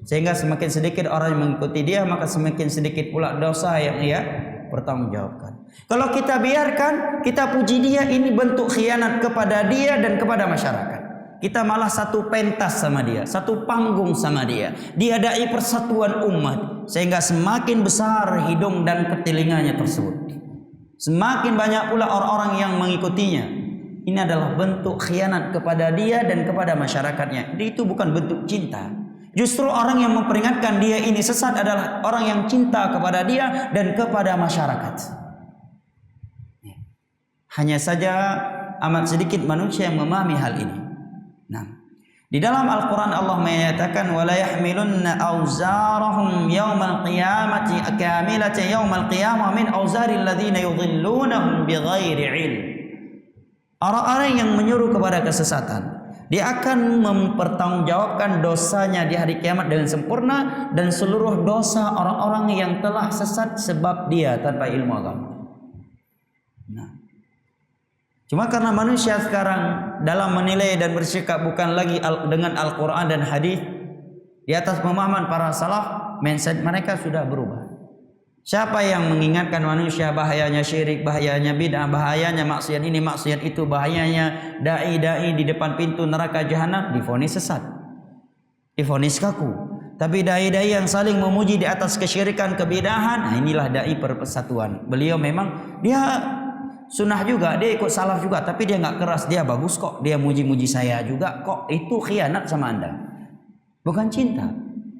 A: Sehingga semakin sedikit orang yang mengikuti dia, maka semakin sedikit pula dosa yang ia pertanggungjawabkan. Kalau kita biarkan, kita puji dia, ini bentuk khianat kepada dia dan kepada masyarakat. Kita malah satu pentas sama dia, satu panggung sama dia. Diadai persatuan umat, sehingga semakin besar hidung dan ketelinganya tersebut. Semakin banyak pula orang-orang yang mengikutinya. Ini adalah bentuk khianat kepada dia dan kepada masyarakatnya. Itu bukan bentuk cinta. Justru orang yang memperingatkan dia ini sesat adalah orang yang cinta kepada dia dan kepada masyarakat. Hanya saja amat sedikit manusia yang memahami hal ini. Nah, di dalam Al-Quran Allah menyatakan wala yahmilunna awzarahum yawmal qiyamati kamilatan yawmal qiyamah min awzaril ladzina yudhillunahum bighairi ilm. Orang-orang yang menyuruh kepada kesesatan, dia akan mempertanggungjawabkan dosanya di hari kiamat dengan sempurna, dan seluruh dosa orang-orang yang telah sesat sebab dia tanpa ilmu agama. Nah, cuma karena manusia sekarang dalam menilai dan bersikap bukan lagi dengan Al-Quran dan hadis, Di atas pemahaman para salaf, mindset mereka sudah berubah. Siapa yang mengingatkan manusia bahayanya syirik, bahayanya bid'ah, bahayanya maksiat ini, maksiat itu, bahayanya dai-dai di depan pintu neraka jahanam, divonis sesat, divonis kaku. Tapi dai-dai yang saling memuji di atas kesyirikan, kebid'ahan, nah inilah dai persatuan. Beliau memang dia sunnah juga, dia ikut salaf juga, tapi dia nggak keras, dia bagus kok, dia muji-muji saya juga kok. Itu khianat sama Anda, bukan cinta.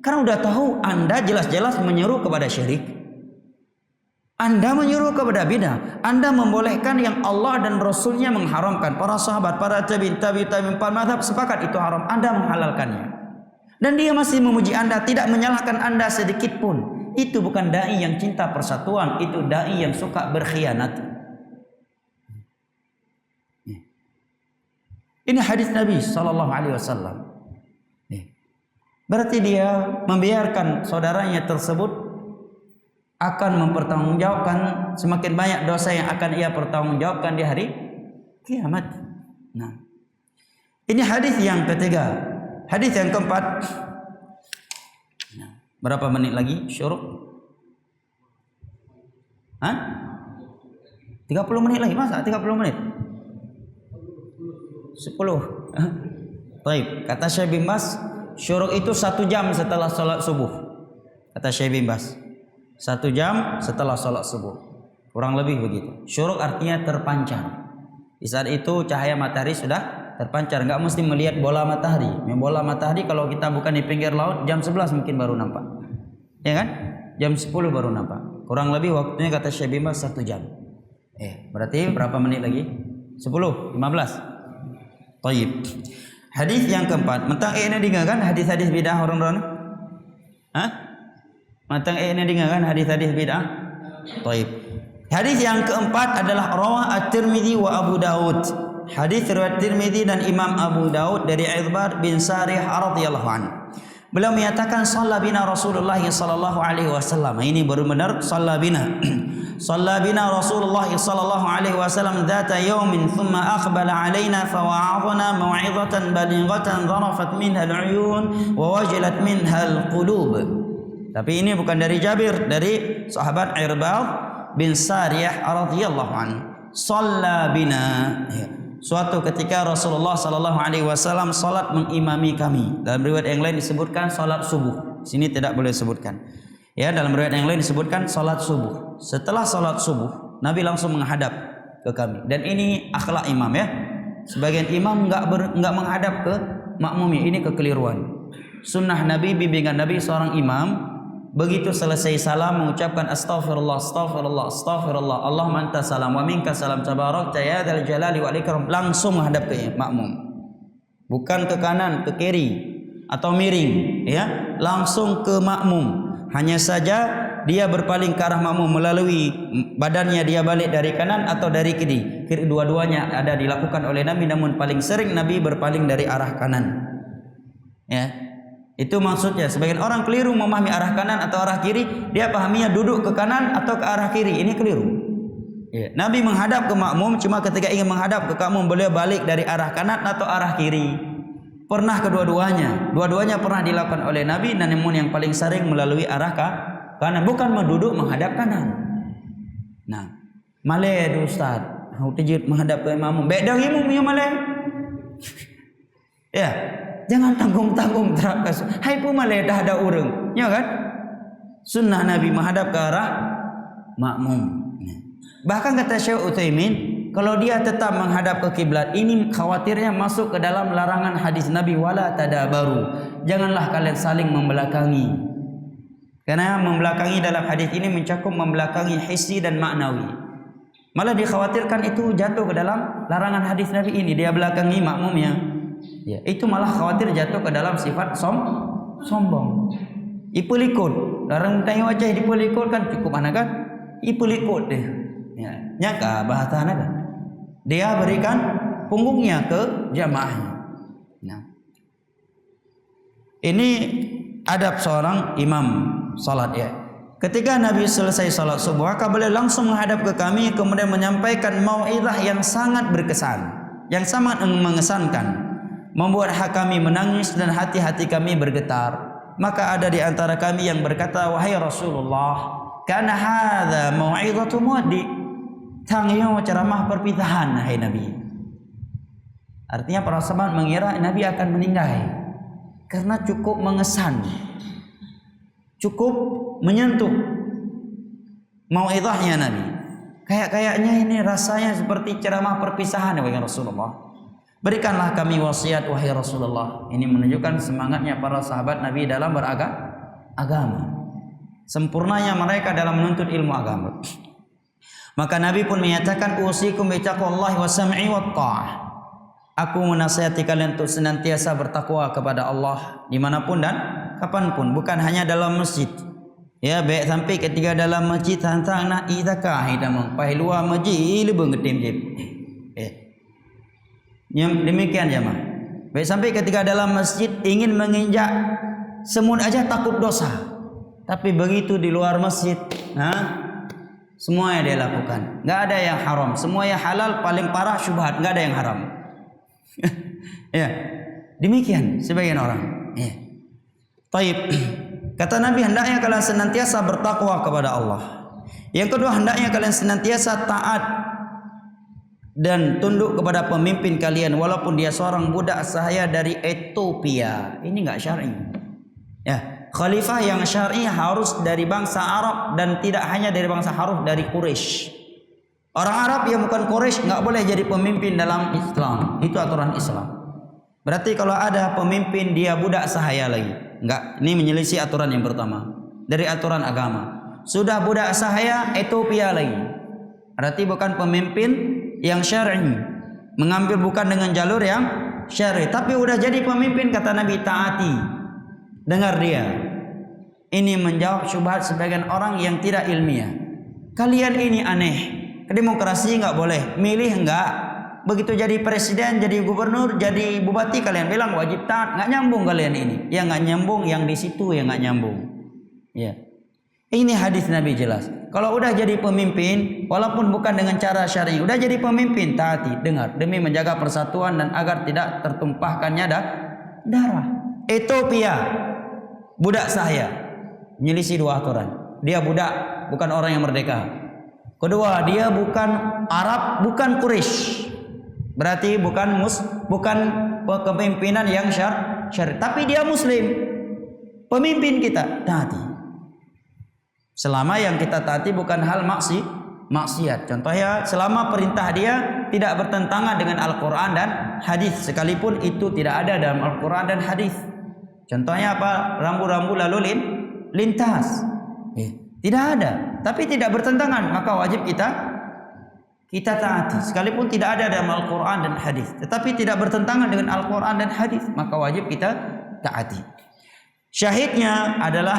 A: Karena udah tahu Anda jelas-jelas menyeru kepada syirik, Anda menyuruh kepada bid'ah, Anda membolehkan yang Allah dan Rasulnya mengharamkan. Para sahabat, para tabi'in, empat mazhab sepakat itu haram, Anda menghalalkannya. Dan dia masih memuji Anda, tidak menyalahkan Anda sedikit pun. Itu bukan dai yang cinta persatuan, itu dai yang suka berkhianat. Ini hadis Nabi SAW. Berarti dia membiarkan saudaranya tersebut akan mempertanggungjawabkan semakin banyak dosa yang akan ia pertanggungjawabkan di hari kiamat. Nah, ini hadis yang ketiga. Hadis yang keempat. Nah, berapa menit lagi syuruk? 30 menit lagi, masa 30 menit? 10. Baik, kata Syekh bin Baz, syuruk itu 1 jam setelah sholat subuh. Kata Syekh bin Baz, 1 jam setelah sholat subuh, kurang lebih begitu. Syuruk artinya terpancar. Di saat itu cahaya matahari sudah terpancar, nggak mesti melihat bola matahari. Bola matahari kalau kita bukan di pinggir laut, jam 11 mungkin baru nampak, ya kan? Jam 10 baru nampak. Kurang lebih waktunya kata Syekh bin Baz 1 jam. Berarti berapa menit lagi? 10, 15. Taib. Hadis yang keempat, mentang ini dengarkan hadis-hadis bidah orang-orang. Matang ini dengarkan hadis-hadis bid'ah. Taib. Hadis yang keempat adalah rawah At-Tirmidzi wa Abu Daud. Hadis riwayat Tirmidzi dan Imam Abu Daud dari Irbad bin Sarih radhiyallahu anhu. Beliau menyatakan shalla bina Rasulullah sallallahu alaihi wasallam. Ini baru benar shalla bina. Shalla bina Rasulullah sallallahu alaihi wasallam dzata yaumin thumma aqbala alaina fa wa'adhana mau'izatan balighatan dharafat minha al-'uyun wa wajilat minha al-qulub. Tapi ini bukan dari Jabir, dari sahabat Irbad bin Sariyah radhiyallahu anhu. Shalla bina. Suatu ketika Rasulullah sallallahu alaihi wasallam salat mengimami kami. Dalam riwayat yang lain disebutkan salat subuh. Sini tidak boleh disebutkan. Ya, dalam riwayat yang lain disebutkan salat subuh. Setelah salat subuh, Nabi langsung menghadap ke kami. Dan ini akhlak imam ya. Sebagian imam enggak menghadap ke makmumnya. Ini kekeliruan. Sunnah Nabi, bimbingan Nabi seorang imam, begitu selesai salam mengucapkan astaghfirullah, astaghfirullah, astaghfirullah, Allahumma anta salam wa minka salam tabarakta ya dzal jalali wal ikram, langsung menghadap ke makmum. Bukan ke kanan, ke kiri atau miring, ya, langsung ke makmum. Hanya saja dia berpaling ke arah makmum melalui badannya, dia balik dari kanan atau dari kiri. Dua-duanya ada dilakukan oleh Nabi, namun paling sering Nabi berpaling dari arah kanan. Ya. Itu maksudnya. Sebagian orang keliru memahami arah kanan atau arah kiri. Dia pahaminya duduk ke kanan atau ke arah kiri. Ini keliru. Nabi menghadap ke makmum, cuma ketika ingin menghadap ke makmum beliau balik dari arah kanan atau arah kiri. Pernah kedua-duanya. Dua-duanya pernah dilakukan oleh Nabi, namun yang paling sering melalui arah kanan. Bukan menduduk menghadap kanan. Nah, malai Ustaz, menghadap ke makmum. Beda imam punya malai. Ya. Jangan tanggung-tanggung terakas. Hai pun malah dah ada orang, ya kan? Sunnah Nabi menghadap ke arah makmum. Bahkan kata Syekh Utsaimin, kalau dia tetap menghadap ke kiblat, ini khawatirnya masuk ke dalam larangan hadis Nabi wala tadabaru. Janganlah kalian saling membelakangi. Karena membelakangi dalam hadis ini mencakup membelakangi hissi dan maknawi. Malah dikhawatirkan itu jatuh ke dalam larangan hadis Nabi ini, dia belakangi makmumnya. Ya, itu malah khawatir jatuh ke dalam sifat sombong. Ipelikut, larang tanya wajah dipelikut kan cukup anak kan? Ipelikut deh. Ya, nyaka bahasa anak kan? Dia berikan punggungnya ke jamaahnya. Nah, ini adab seorang imam salat ya. Ketika Nabi selesai salat subuh, maka beliau langsung menghadap ke kami kemudian menyampaikan mau'izah yang sangat berkesan, yang sangat mengesankan. Membuat kami menangis dan hati-hati kami bergetar. Maka ada di antara kami yang berkata, wahai Rasulullah, kana hadza mau'izatu muaddi. Tangyo ceramah perpisahan, hai Nabi. Artinya para sahabat mengira Nabi akan meninggal karena cukup mengesan, cukup menyentuh mau'izahnya Nabi. Kayaknya ini rasanya seperti ceramah perpisahan wahai Rasulullah. Berikanlah kami wasiat wahai Rasulullah. Ini menunjukkan semangatnya para sahabat Nabi dalam beragama. Sempurnanya mereka dalam menuntut ilmu agama. Maka Nabi pun menyatakan, usikum bi taqwallahi wa sam'i wa ta'ah. Aku menasihati kalian untuk senantiasa bertakwa kepada Allah dimanapun dan kapanpun, bukan hanya dalam masjid. Ya, baik sampai ketika dalam masjid tantang nak izakah hitam pai luar masjid lebih ngetim jip. Demikian jemaah. Baik sampai ketika dalam masjid ingin menginjak semut aja takut dosa. Tapi begitu di luar masjid, semua yang dia lakukan. Enggak ada yang haram, semua yang halal, paling parah syubhat, enggak ada yang haram. Ya. Demikian sebagian orang. Ya. Taib. Kata Nabi, hendaknya kalian senantiasa bertakwa kepada Allah. Yang kedua, hendaknya kalian senantiasa taat dan tunduk kepada pemimpin kalian walaupun dia seorang budak sahaya dari Ethiopia. Ini enggak syar'i. Ya, khalifah yang syar'i harus dari bangsa Arab dan tidak hanya dari bangsa Arab, dari Quraisy. Orang Arab yang bukan Quraisy enggak boleh jadi pemimpin dalam Islam. Itu aturan Islam. Berarti kalau ada pemimpin dia budak sahaya lagi. Enggak, ini menyelisih aturan yang pertama dari aturan agama. Sudah budak sahaya Ethiopia lagi. Berarti bukan pemimpin yang syar'i, mengambil bukan dengan jalur yang syar'i, tapi udah jadi pemimpin, kata Nabi, taati. Dengar dia. Ini menjawab syubhat sebagian orang yang tidak ilmiah. Kalian ini aneh. Demokrasi enggak boleh, milih enggak. Begitu jadi presiden, jadi gubernur, jadi bupati kalian bilang wajib taat, enggak nyambung kalian ini. Yang enggak nyambung yang di situ yang enggak nyambung. Ya. Ini hadis Nabi jelas. Kalau udah jadi pemimpin, walaupun bukan dengan cara syar'i, udah jadi pemimpin, taati, dengar, demi menjaga persatuan dan agar tidak tertumpahkannya darah. Ethiopia, budak sahaya, menyelisih dua aturan. Dia budak, bukan orang yang merdeka. Kedua, dia bukan Arab, bukan Quraisy. Berarti bukan kepemimpinan yang syar'i, tapi dia Muslim. Pemimpin kita taati. Selama yang kita taati bukan hal maksiat. Contohnya selama perintah dia tidak bertentangan dengan Al-Quran dan hadis, sekalipun itu tidak ada dalam Al-Quran dan hadis. Contohnya apa? Rambu-rambu lalu lintas. Tidak ada, tapi tidak bertentangan, maka wajib kita taati. Sekalipun tidak ada dalam Al-Quran dan hadis, tetapi tidak bertentangan dengan Al-Quran dan hadis, maka wajib kita taati. Syahidnya adalah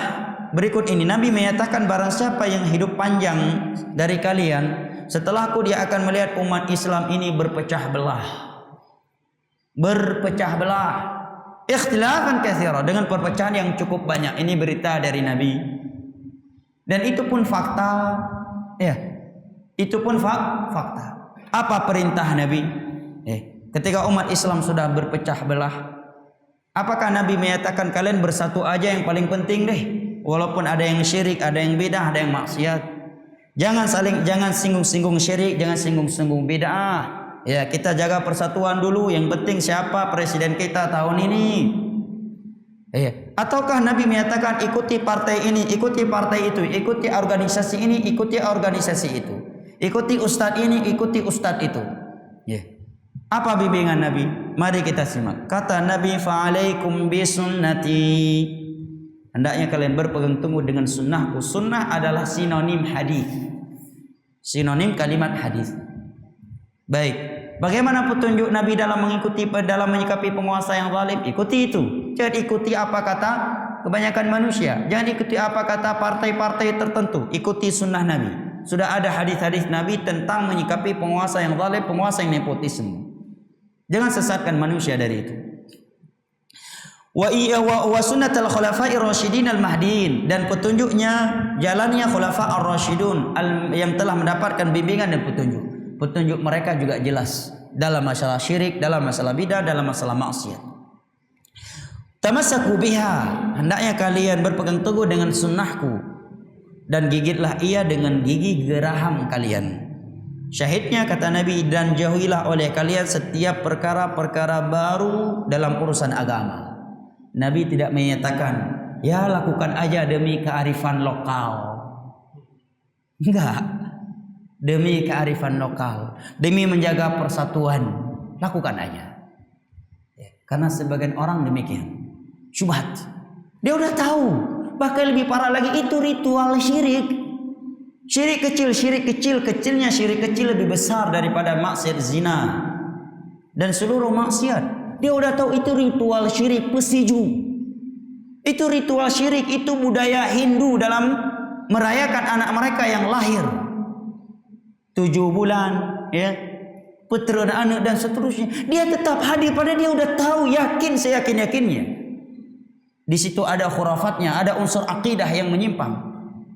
A: berikut ini. Nabi menyatakan, barang siapa yang hidup panjang dari kalian setelahku, dia akan melihat umat Islam ini berpecah belah. Ikhtilafan katsira, dengan perpecahan yang cukup banyak. Ini berita dari Nabi. Dan itu pun fakta. Ya. Itu pun fakta. Apa perintah Nabi? Ketika umat Islam sudah berpecah belah, apakah Nabi menyatakan kalian bersatu aja yang paling penting deh? Walaupun ada yang syirik, ada yang bidah, ada yang maksiat. Jangan singgung-singgung syirik, jangan singgung-singgung bidah. Ya, kita jaga persatuan dulu. Yang penting siapa presiden kita tahun ini. Ataukah Nabi menyatakan ikuti partai ini, ikuti partai itu, ikuti organisasi ini, ikuti organisasi itu, ikuti ustadz ini, ikuti ustadz itu. Apa bimbingan Nabi? Mari kita simak. Kata Nabi, fa'alaikum bisunnati. Hendaknya kalian berpegang teguh dengan sunnahku. Sunnah adalah sinonim hadis, sinonim kalimat hadis. Baik. Bagaimana petunjuk Nabi dalam menyikapi penguasa yang zalim? Ikuti itu. Jangan ikuti apa kata kebanyakan manusia. Jangan ikuti apa kata partai-partai tertentu. Ikuti sunnah Nabi. Sudah ada hadis-hadis Nabi tentang menyikapi penguasa yang zalim, penguasa yang nepotisme. Jangan sesatkan manusia dari itu. Wa sunnatul khulafa'ir rasyidin al-mahdiin, dan petunjuknya jalannya khulafa ar-rasyidun yang telah mendapatkan bimbingan dan petunjuk. Petunjuk mereka juga jelas dalam masalah syirik, dalam masalah bidah, dalam masalah maksiat. Tamassaku biha, hendaknya kalian berpegang teguh dengan sunnahku, dan gigitlah ia dengan gigi geraham kalian. Syahidnya kata Nabi, dan jauhilah oleh kalian setiap perkara-perkara baru dalam urusan agama. Nabi tidak menyatakan, ya lakukan aja demi kearifan lokal. Enggak. Demi kearifan lokal, demi menjaga persatuan, lakukan aja. Karena sebagian orang demikian. Syubhat. Dia udah tahu. Bahkan lebih parah lagi, itu ritual syirik. Syirik kecil, kecilnya syirik kecil lebih besar daripada maksiat zina dan seluruh maksiat. Dia udah tahu itu ritual syirik pesiju. Itu ritual syirik, itu budaya Hindu dalam merayakan anak mereka yang lahir. 7 bulan, ya, putera dan anak dan seterusnya. Dia tetap hadir, pada dia udah tahu, yakin, seyakin-yakinnya. Di situ ada khurafatnya, ada unsur akidah yang menyimpang.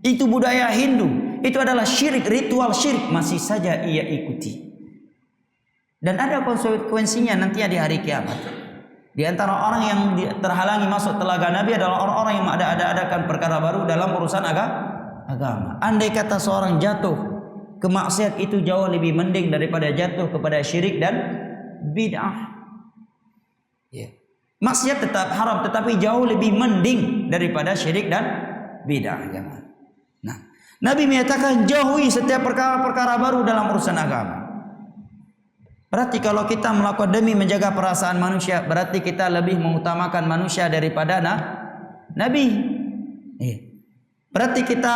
A: Itu budaya Hindu. Itu adalah syirik, ritual syirik, masih saja ia ikuti. Dan ada konsekuensinya nantinya di hari kiamat. Di antara orang yang terhalangi masuk telaga Nabi adalah orang-orang yang ada-adakan perkara baru dalam urusan agama. Andai kata seorang jatuh ke maksiat, itu jauh lebih mending daripada jatuh kepada syirik dan bid'ah. Maksiat tetap haram, tetapi jauh lebih mending daripada syirik dan bid'ah. Nah, Nabi menyatakan jauhi setiap perkara-perkara baru dalam urusan agama. Berarti kalau kita melakukan demi menjaga perasaan manusia, berarti kita lebih mengutamakan manusia daripada Nabi. Berarti kita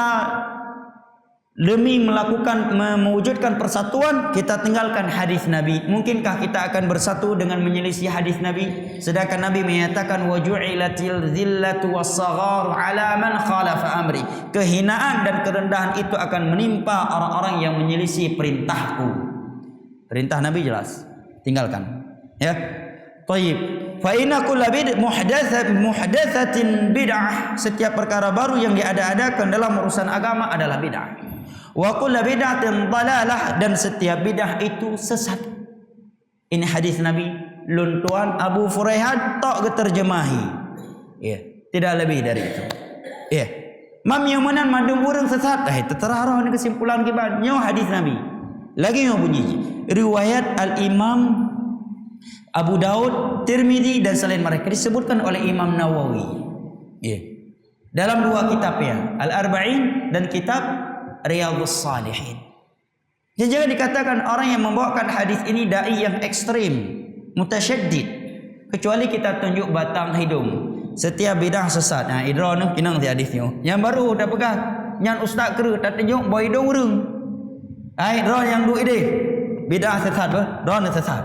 A: demi mewujudkan persatuan, kita tinggalkan hadis Nabi. Mungkinkah kita akan bersatu dengan menyelisih hadis Nabi? Sedangkan Nabi menyatakan waju'ilatil dhillatu was-sagharu 'ala man khalafa amri. Kehinaan dan kerendahan itu akan menimpa orang-orang yang menyelisih perintahku. Perintah Nabi jelas, tinggalkan. Ya. Baik. Fa inna kullu muhdatsatin bid'ah. Setiap perkara baru yang diada-adakan dalam urusan agama adalah bid'ah. Wa kullu bid'atin dalalah, dan setiap bid'ah itu sesat. Ini hadis Nabi, luntuan Abu Furaihat tok terjemahi. Ya, tidak lebih dari itu. Ya. Mam yang menan madung urang sesat. Terarah ni kesimpulan kita nyo hadis Nabi. Lagi yang bunyi riwayat Al-Imam Abu Daud, Tirmidzi dan selain mereka, disebutkan oleh Imam Nawawi. Ya. Dalam 2 kitabnya, Al-Arba'in dan kitab Riyadhus Shalihin. Jadi jangan dikatakan orang yang membawakan hadis ini dai yang ekstrim, mutasyaddid, kecuali kita tunjuk batang hidung. Setiap bidah sesat. Nah, idra ni kinang si hadis ni. Yang baru dah pegang, nyan ustaz kru tak tunjuk boy hidung urang. Ai idra yang duk ide. Bidah sesat bah, drone sesat.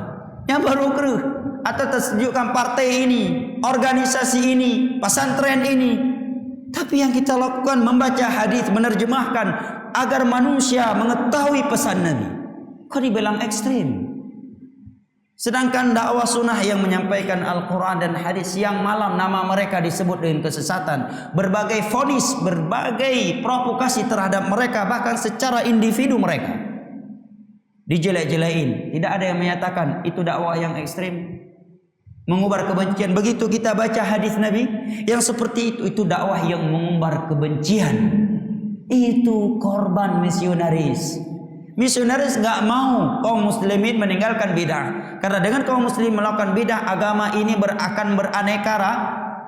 A: Yang baru kru atau tertunjukkan partai ini, organisasi ini, pesantren ini. Tapi yang kita lakukan membaca hadis, menerjemahkan agar manusia mengetahui pesan Nabi. Kau dibilang ekstrim. Sedangkan dakwah sunnah yang menyampaikan Al-Quran dan hadis, siang malam nama mereka disebut dengan kesesatan. Berbagai vonis, berbagai provokasi terhadap mereka, bahkan secara individu mereka dijelek-jelekin. Tidak ada yang menyatakan itu dakwah yang ekstrim, mengumbar kebencian. Begitu kita baca hadis Nabi yang seperti itu dakwah yang mengumbar kebencian. Itu korban misionaris. Misionaris enggak mau kaum muslimin meninggalkan bid'ah. Karena dengan kaum muslim melakukan bid'ah, agama ini akan beraneka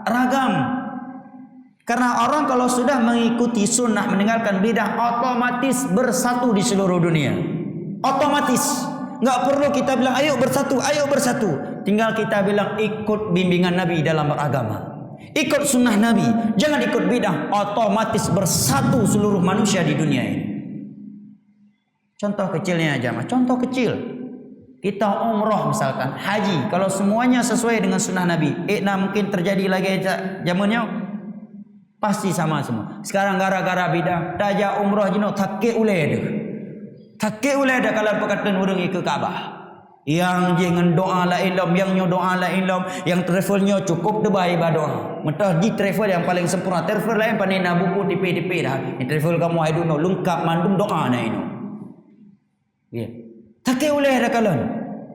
A: ragam. Karena orang kalau sudah mengikuti sunnah, meninggalkan bid'ah, otomatis bersatu di seluruh dunia. Otomatis. Enggak perlu kita bilang ayo bersatu, ayo bersatu. Tinggal kita bilang ikut bimbingan Nabi dalam beragama. Ikut sunnah Nabi, jangan ikut bid'ah, otomatis bersatu seluruh manusia di dunia ini. Contoh kecilnya aja, contoh kecil. Kita umrah misalkan, haji, kalau semuanya sesuai dengan sunnah Nabi, mungkin terjadi lagi zamannya pasti sama semua. Sekarang gara-gara bid'ah, daja umrah jino takke uleh dah. Takke uleh dah kalau perkataan orang ke Kaabah. Yang jangan doa la ilam, yang nyo doa la ilam, yang travelnya cukup debai ibadah. Mentah di travel yang paling sempurna. Travel lain panina buku tipe-tipe dah. Ini travel kamu ai duno lengkap mandum doa na ino. Ya. Tak oleh dah kalan.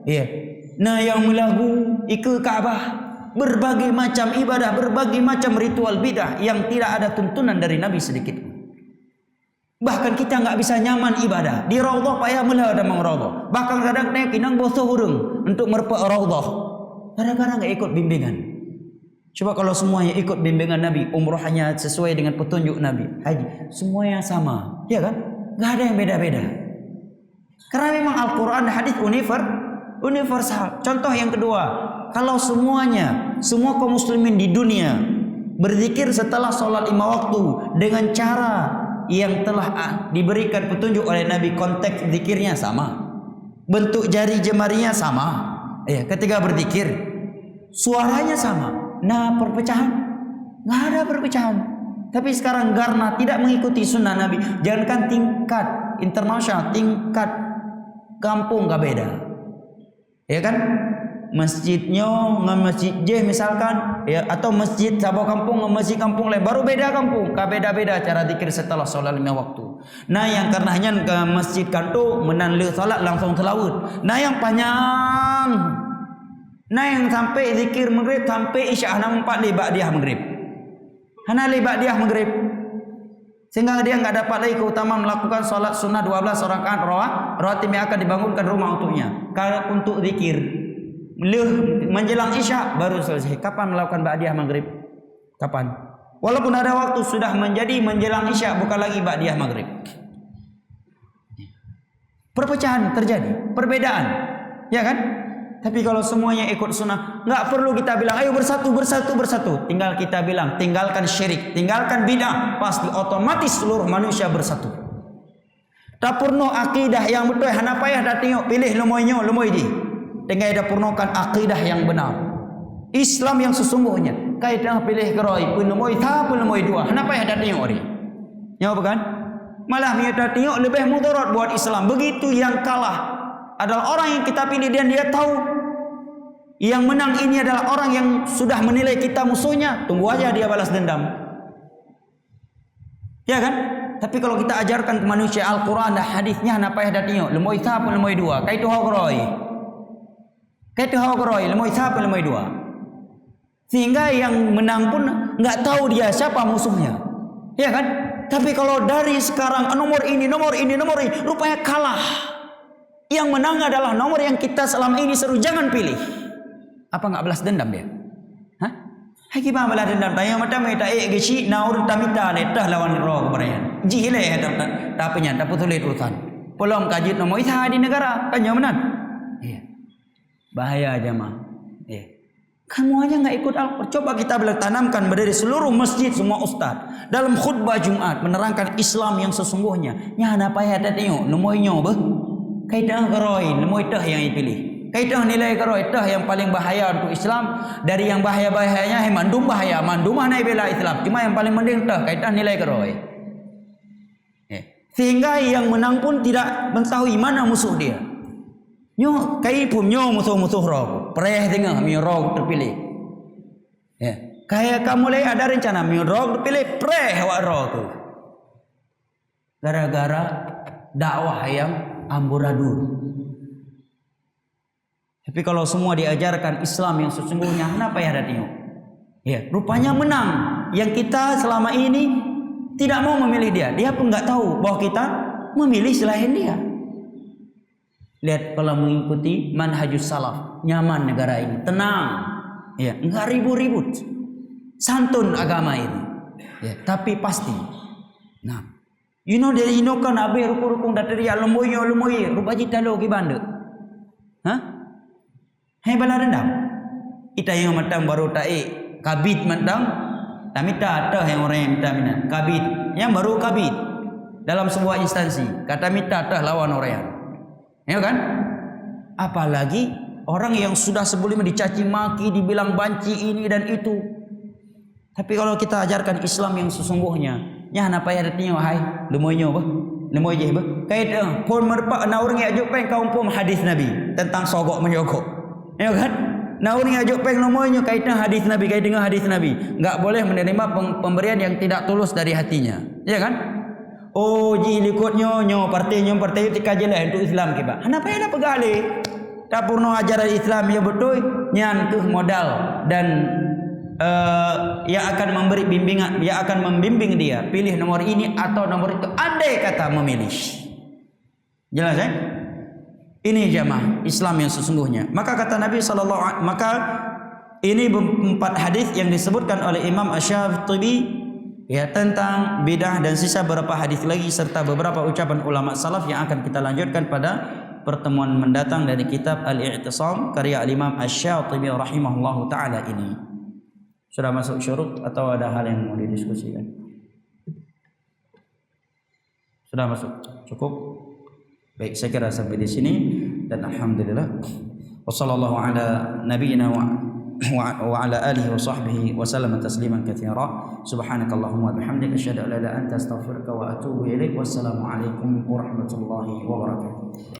A: Ya. Nah yang melagu ikut Kaabah. berbagai macam ibadah, berbagai macam ritual bidah yang tidak ada tuntunan dari Nabi sedikit. Bahkan kita enggak bisa nyaman ibadah. Di raudhah payah mula ada mang raudhah. Bahkan kadang naik kinang bosoh hurung untuk merpa raudhah. Kadang-kadang enggak ikut bimbingan. Coba kalau semuanya ikut bimbingan Nabi, umrah hanya sesuai dengan petunjuk Nabi, haji semuanya sama, ya kan? Enggak ada yang beda-beda. Karena memang Al-Quran dan hadis universal. Contoh yang kedua, kalau semua kaum muslimin di dunia berzikir setelah sholat 5 waktu dengan cara yang telah diberikan petunjuk oleh Nabi, konteks zikirnya sama, bentuk jari jemarinya sama, ya, ketika berzikir suaranya sama. Nah, perpecahan nggak ada perpecahan. Tapi sekarang karena tidak mengikuti sunnah Nabi, jangankan tingkat internasional, tingkat kampung nggak beda, ya kan? Masjidnya dengan masjid J misalkan, ya, atau masjid Sabah kampung dengan masjid kampung lain, baru beda kampung, beda-beda cara zikir setelah solat 5 waktu. Nah, yang karena hanya ke masjid kanto menanle solat langsung selawat. Nah, yang panjang, nah yang sampai zikir maghrib sampai isya 4 lebak dia maghrib. Hana lebak dia maghrib. Sehingga dia enggak dapat lagi keutamaan melakukan solat sunnah 12 rakaat rawatib yang akan dibangunkan rumah untuknya. Kalau untuk zikir menjelang isya baru selesai. Kapan melakukan ba'diyah maghrib? Kapan? Walaupun ada waktu sudah menjadi menjelang isya, bukan lagi ba'diyah maghrib. Perpecahan terjadi, perbedaan, ya kan? Tapi kalau semuanya ikut sunnah, enggak perlu kita bilang ayo bersatu. Tinggal kita bilang tinggalkan syirik, tinggalkan bid'ah, pasti otomatis seluruh manusia bersatu. Tak purno akidah yang betul, hana payah dah tengok pilih lumoi di. Dengan dah purnokan akidah yang benar, Islam yang sesungguhnya. Kaidah pilih keroi pun lumoi ta pun lumoi dua, hana payah dah tengok dia. Ya bukan? Malah dia dah tengok lebih mudarat buat Islam. Begitu yang kalah adalah orang yang kita pilih dan dia tahu yang menang ini adalah orang yang sudah menilai kita musuhnya, tunggu aja dia balas dendam, ya kan? Tapi kalau kita ajarkan ke manusia Al-Quran dan hadisnya, apa yang datang lemoi satu lemoi dua, kaitu hagroi lemoi satu lemoi dua, sehingga yang menang pun nggak tahu dia siapa musuhnya, ya kan? Tapi kalau dari sekarang nomor ini, rupanya kalah. Yang menang adalah nomor yang kita selama ini seru jangan pilih. Apa enggak balas dendam dia? Hah? Hai gimana balas dendam? Tanya macam eta gesi naur tamita letah lawan roh kebaraya. Jihile tak punya, tak putulit urusan. Pelong kajit nomor isa di negara kan jamanan. Iya. Bahaya jamaah. Iya. Kamu aja enggak ikut Al-Qur'an. Coba kita tanamkan dari seluruh masjid semua ustaz dalam khutbah Jumat menerangkan Islam yang sesungguhnya. Nya apa ya tengok nomoinyo beh. Kaidah geroi, lemoi tah yang dipilih. Kaidah nilai geroi tah yang paling bahaya untuk Islam. Dari yang bahaya-bahayanya, mandum bahaya, mandum mana bela Islam. Cuma yang paling mending tah kaidah nilai geroi. Sehingga yang menang pun tidak mengetahui mana musuh dia. Nyo kai pun nyo musuh-musuh roh. Pereh tengah mi roh terpilih. Ya, kayak kamu mulai ada rencana mi roh terpilih, pereh awak roh tu. Gara-gara dakwah yang amburadul. Tapi kalau semua diajarkan Islam yang sesungguhnya, kenapa ya ada tengok? Ya, rupanya menang. Yang kita selama ini tidak mau memilih dia. Dia pun nggak tahu bahwa kita memilih selain dia. Lihat kalau mengikuti manhajus salaf, nyaman negara ini, tenang. Ya, enggak ribut-ribut. Santun agama ini. Ya, tapi pasti. Nah, dari inokan abe rukun dateri lemoi rupaji talo ki bande. Hah? Hai bala dendam. Ita yang matang baru tae kabit matang. Tamita ada yang orang yang minta minat. Kabit yang baru kabit dalam sebuah instansi. Kata minta tah lawan orang. Ya kan? Apalagi orang yang sudah sebelumnya dicaci maki, dibilang banci ini dan itu. Tapi kalau kita ajarkan Islam yang sesungguhnya, nya apa ya datanya wahai lemoinyo bah lemoy je bah kait pun merpa naur ngi ajuk peng kaum pum hadis Nabi tentang sogok menyogok, ya kan? Naur ngi ajuk peng lemoinyo kaitan hadis Nabi, kait dengan hadis Nabi enggak boleh menerima pemberian yang tidak tulus dari hatinya, ya kan? Oh ji likut nyo partai tika jelah untuk Islam ke bah kenapa ya pegale dapurno ajaran Islam yang betul nyan ke modal dan yang akan memberi bimbingan, yang akan membimbing dia pilih nomor ini atau nomor itu andai kata memilih. Jelas Ini jamaah Islam yang sesungguhnya. Maka kata Nabi sallallahu maka ini 4 hadis yang disebutkan oleh Imam Asy-Syatibi ya tentang bidah dan sisa beberapa hadis lagi serta beberapa ucapan ulama salaf yang akan kita lanjutkan pada pertemuan mendatang dari kitab Al-I'tisam karya Imam Asy-Syatibi rahimahullahu taala ini. Sudah masuk syurut atau ada hal yang mau didiskusikan? Sudah masuk? Cukup? Baik, saya kira sampai di sini dan alhamdulillah. Wassallallahu ala nabiyyina wa ala alihi wa sahbihi wa sallama tasliman katsira. Subhanakallahumma wa bihamdika asyhadu an la ilaha illa anta astaghfiruka wa atubu ilaik. Wassalamu alaikum warahmatullahi wabarakatuh.